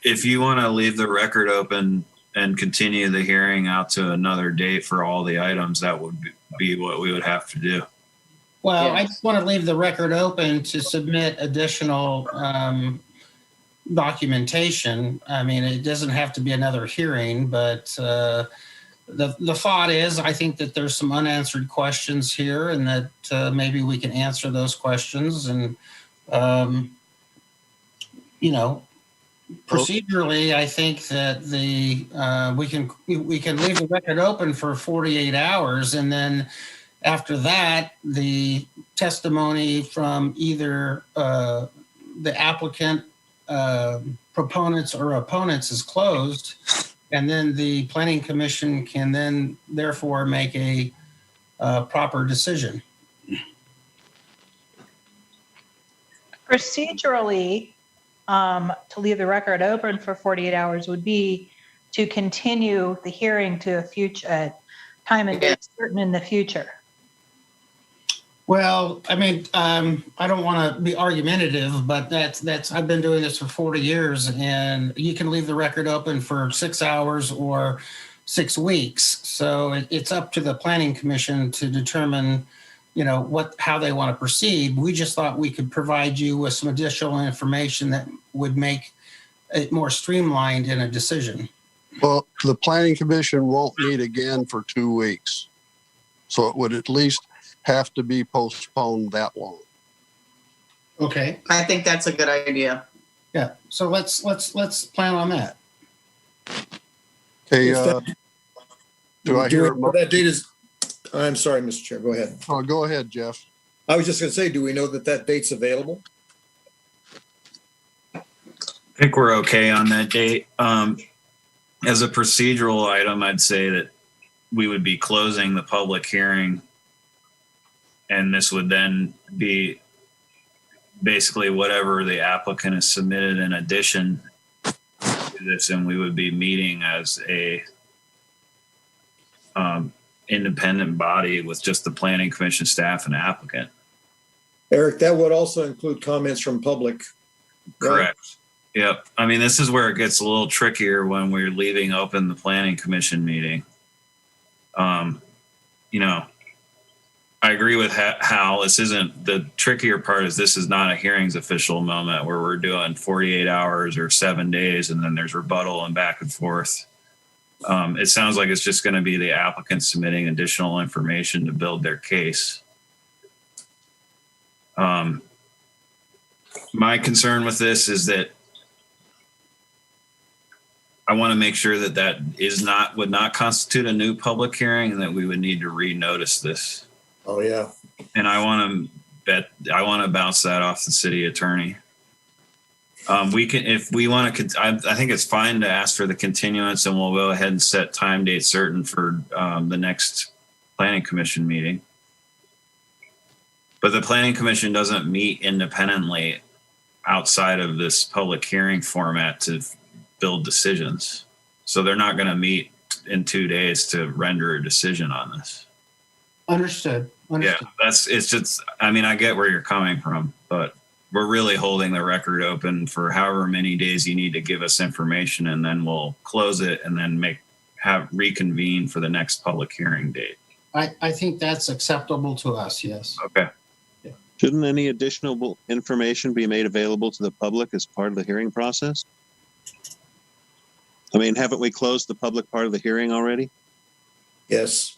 If you want to leave the record open and continue the hearing out to another date for all the items, that would be what we would have to do. Well, I just want to leave the record open to submit additional documentation. It doesn't have to be another hearing, but the thought is, I think that there's some unanswered questions here, and that maybe we can answer those questions. And procedurally, I think that we can leave the record open for 48 hours, and then after that, the testimony from either the applicant, proponents or opponents is closed, and then the planning commission can then therefore make a proper decision. Procedurally, to leave the record open for 48 hours would be to continue the hearing to a future time and date certain in the future. Well, I don't want to be argumentative, but that's I've been doing this for 40 years, and you can leave the record open for 6 hours or 6 weeks. So it's up to the planning commission to determine, how they want to proceed. We just thought we could provide you with some additional information that would make it more streamlined in a decision. Well, the planning commission won't meet again for 2 weeks. So it would at least have to be postponed that long. Okay. I think that's a good idea. Yeah. So let's plan on that. Okay, do I hear? Well, that date is, I'm sorry, Mr. Chair, go ahead. Oh, go ahead, Jeff. I was just going to say, do we know that date's available? I think we're okay on that date. As a procedural item, I'd say that we would be closing the public hearing, and this would then be basically whatever the applicant has submitted in addition to this, and we would be meeting as a independent body with just the planning commission staff and applicant. Eric, that would also include comments from public. Right? Correct. Yep. I mean, this is where it gets a little trickier when we're leaving open the planning commission meeting. I agree with Hal. This isn't, the trickier part is this is not a hearings official moment where we're doing 48 hours or 7 days and then there's rebuttal and back and forth. It sounds like it's just going to be the applicant submitting additional information to build their case. My concern with this is that I want to make sure that would not constitute a new public hearing and that we would need to renotice this. Oh, yeah. And I want to bounce that off the city attorney. We can, if we want to, I think it's fine to ask for the continuance, and we'll go ahead and set time date certain for the next planning commission meeting. But the planning commission doesn't meet independently outside of this public hearing format to build decisions. So they're not going to meet in 2 days to render a decision on this. Understood. Yeah, it's just, I mean, I get where you're coming from, but we're really holding the record open for however many days you need to give us information, and then we'll close it and then reconvene for the next public hearing date. I think that's acceptable to us. Yes. Okay. Yeah. Shouldn't any additional information be made available to the public as part of the hearing process? I mean, haven't we closed the public part of the hearing already? Yes.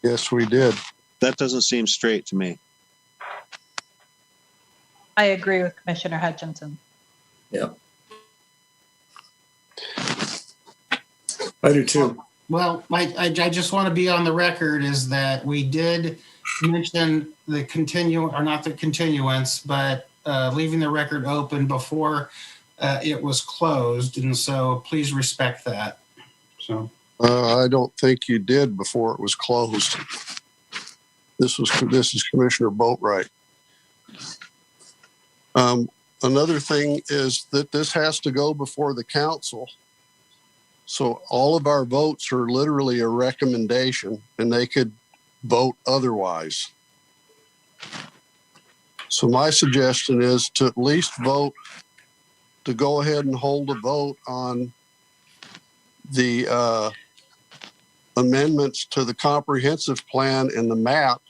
Yes, we did. That doesn't seem straight to me. I agree with Commissioner Hutchinson. Yeah. I do too. Well, I just want to be on the record is that we did mention the not the continuance, but leaving the record open before it was closed. And so please respect that. So. I don't think you did before it was closed. This is Commissioner Boatwright. Another thing is that this has to go before the council. So all of our votes are literally a recommendation, and they could vote otherwise. So my suggestion is to at least vote to go ahead and hold a vote on the amendments to the comprehensive plan and the map.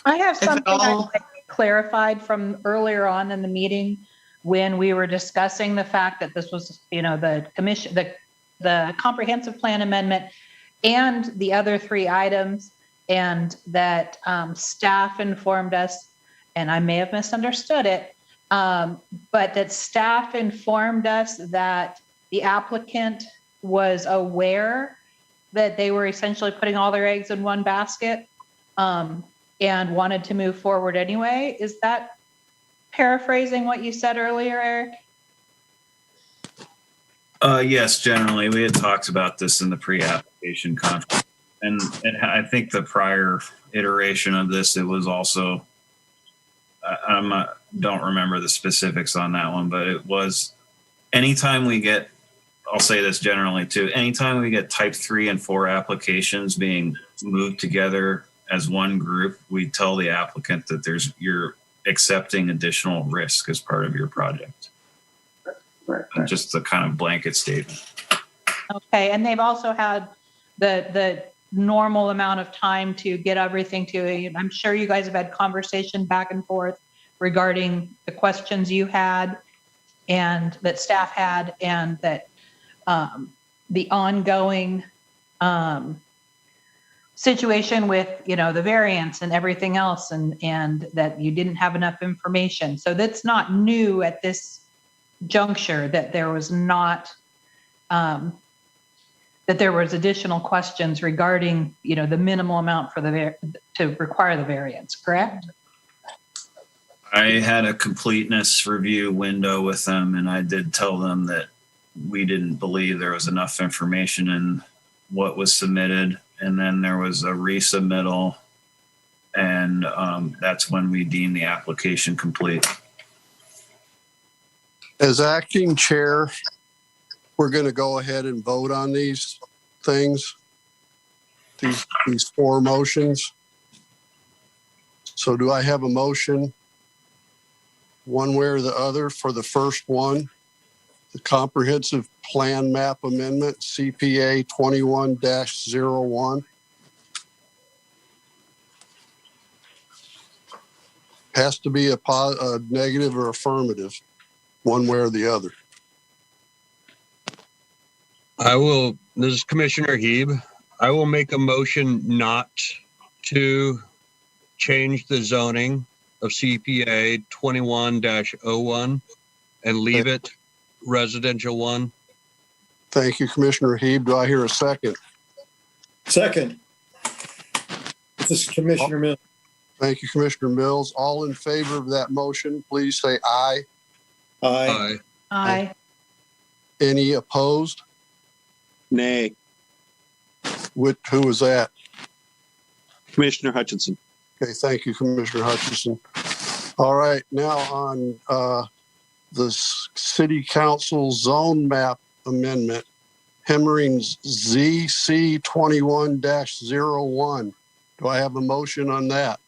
I have something I'd like clarified from earlier on in the meeting when we were discussing the fact that this was, the commission, the comprehensive plan amendment and the other 3 items, and that staff informed us, and I may have misunderstood it, but that staff informed us that the applicant was aware that they were essentially putting all their eggs in one basket and wanted to move forward anyway. Is that paraphrasing what you said earlier, Eric? Yes, generally. We had talked about this in the pre-application conference. And I think the prior iteration of this, it was also, don't remember the specifics on that one, but it was anytime we get, I'll say this generally too, anytime we get type 3 and 4 applications being moved together as one group, we tell the applicant that you're accepting additional risk as part of your project. Right. Just a kind of blanket statement. Okay, and they've also had the normal amount of time to get everything to you. I'm sure you guys have had conversation back and forth regarding the questions you had and that staff had, and that the ongoing situation with, the variance and everything else, and that you didn't have enough information. So that's not new at this juncture, that there was not, that there was additional questions regarding, the minimal amount for to require the variance, correct? I had a completeness review window with them, and I did tell them that we didn't believe there was enough information in what was submitted. And then there was a resubmittal, and that's when we deemed the application complete. As acting chair, we're going to go ahead and vote on these things, these four motions. So do I have a motion one way or the other for the first one, the comprehensive plan map amendment, CPA 21-01? Has to be a negative or affirmative, one way or the other. This is Commissioner Hebe. I will make a motion not to change the zoning of CPA 21-01 and leave it residential 1. Thank you, Commissioner Hebe. Do I hear a second? Second. This is Commissioner Mills. Thank you, Commissioner Mills. All in favor of that motion, please say aye. Aye. Aye. Any opposed? Nay. Who was that? Commissioner Hutchinson. Okay, thank you, Commissioner Hutchinson. All right, now on the City Council Zone Map Amendment, Hemmering's ZC 21-01. Do I have a motion on that?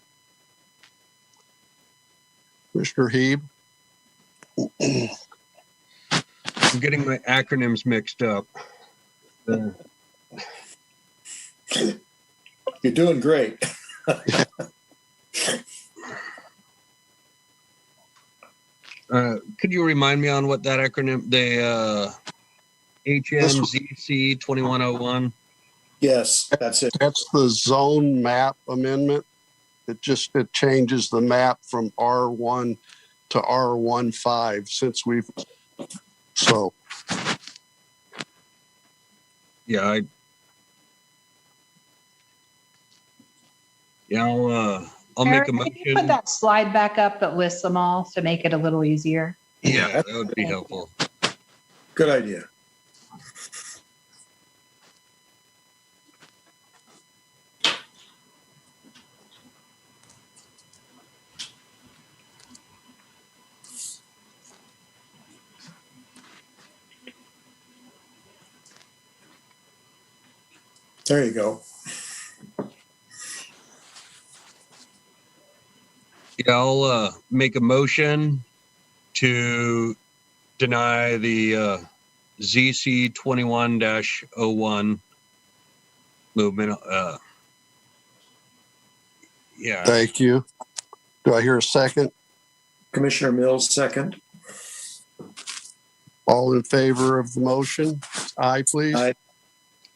Commissioner Hebe? I'm getting my acronyms mixed up. You're doing great. Could you remind me on what that acronym, the HMZC 2101? Yes, that's it. That's the zone map amendment. It changes the map from R1 to R15 since Yeah, I'll make a Eric, can you put motion. that slide back up that lists them all to make it a little easier? Yeah, that would be helpful. Good idea. There you go. Yeah, I'll make a motion to deny the ZC 21-01 movement. Yeah. Thank you. Do I hear a second? Commissioner Mills, second. All in favor of the motion? Aye, please. Aye.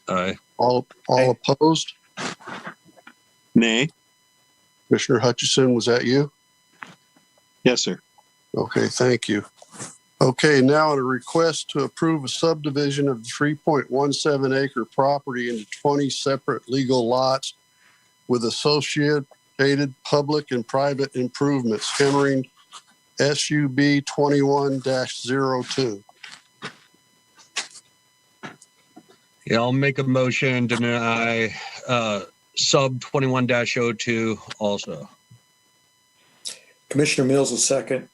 Aye. All opposed? Nay. Commissioner Hutchison, was that you? Yes, sir. Okay, thank you. Okay, now on a request to approve a subdivision of the 3.17 acre property into 20 separate legal lots with associated public and private improvements, Hemmering SUB 21-02. Yeah, I'll make a motion to deny sub 21-02 also. Commissioner Mills, a second.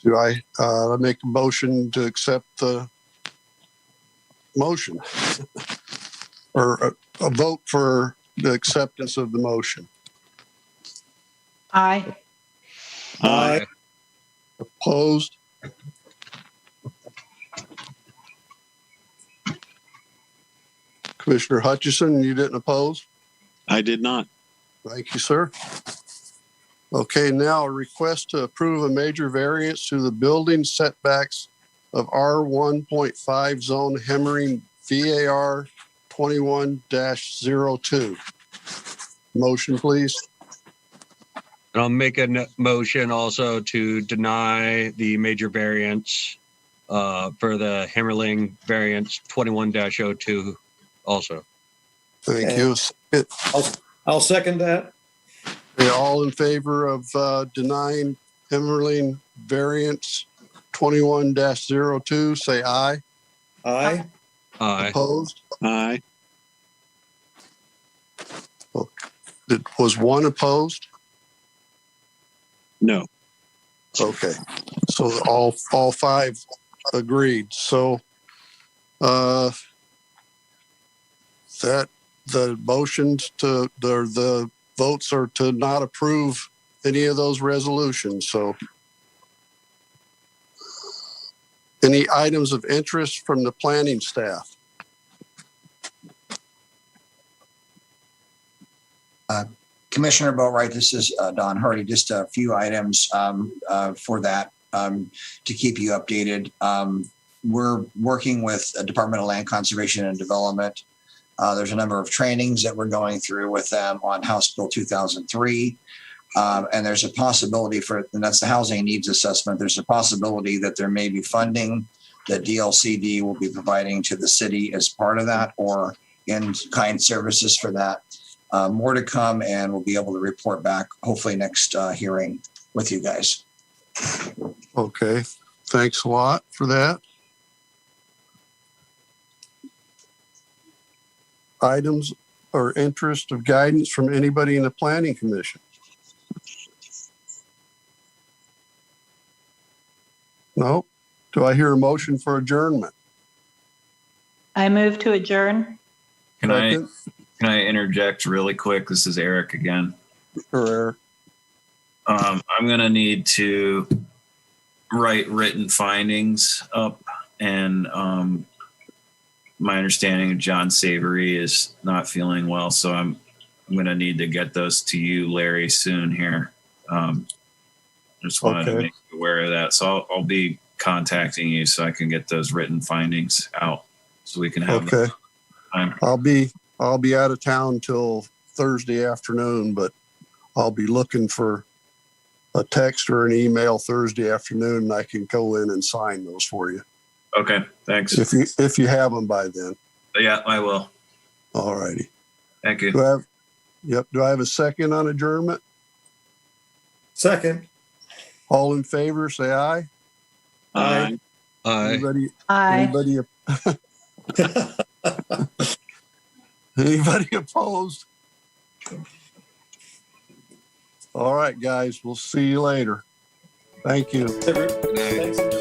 Do I make a motion to accept the motion or a vote for the acceptance of the motion? Aye. Aye. Opposed? Commissioner Hutchison, you didn't oppose? I did not. Thank you, sir. Okay, now a request to approve a major variance to the building setbacks of R1.5 zone Hemmering VAR 21-02. Motion, please. And I'll make a motion also to deny the major variance for the Himmerling variance 21-02 also. Thank you. I'll second that. Okay, all in favor of denying Himmerling variance 21-02, say aye. Aye. Aye. Opposed? Aye. Was one opposed? No. Okay, so all five agreed. So that the motions to the votes are to not approve any of those resolutions. So any items of interest from the planning staff? Commissioner Boatwright, this is Don Hardy. Just a few items for that to keep you updated. We're working with the Department of Land Conservation and Development. There's a number of trainings that we're going through with them on House Bill 2003. And there's a possibility and that's the housing needs assessment. There's a possibility that there may be funding that DLCD will be providing to the city as part of that or in-kind services for that. More to come, and we'll be able to report back hopefully next hearing with you guys. Okay, thanks a lot for that. Items or interest of guidance from anybody in the Planning Commission? No? Do I hear a motion for adjournment? I move to adjourn. Can I interject really quick? This is Eric again. Sure. I'm going to need to write written findings up, and my understanding of John Savory is not feeling well, so I'm going to need to get those to you, Larry, soon here. Just wanted to make you aware of that. So I'll be contacting you so I can get those written findings out so we can have them. I'll be out of town till Thursday afternoon, but I'll be looking for a text or an email Thursday afternoon, and I can go in and sign those for you. Okay, thanks. If you have them by then. Yeah, I will. All righty. Thank you. Do I have a second on adjournment? Second. All in favor, say aye. Aye. Anybody? Aye. Anybody opposed? All right, guys, we'll see you later. Thank you. Thanks.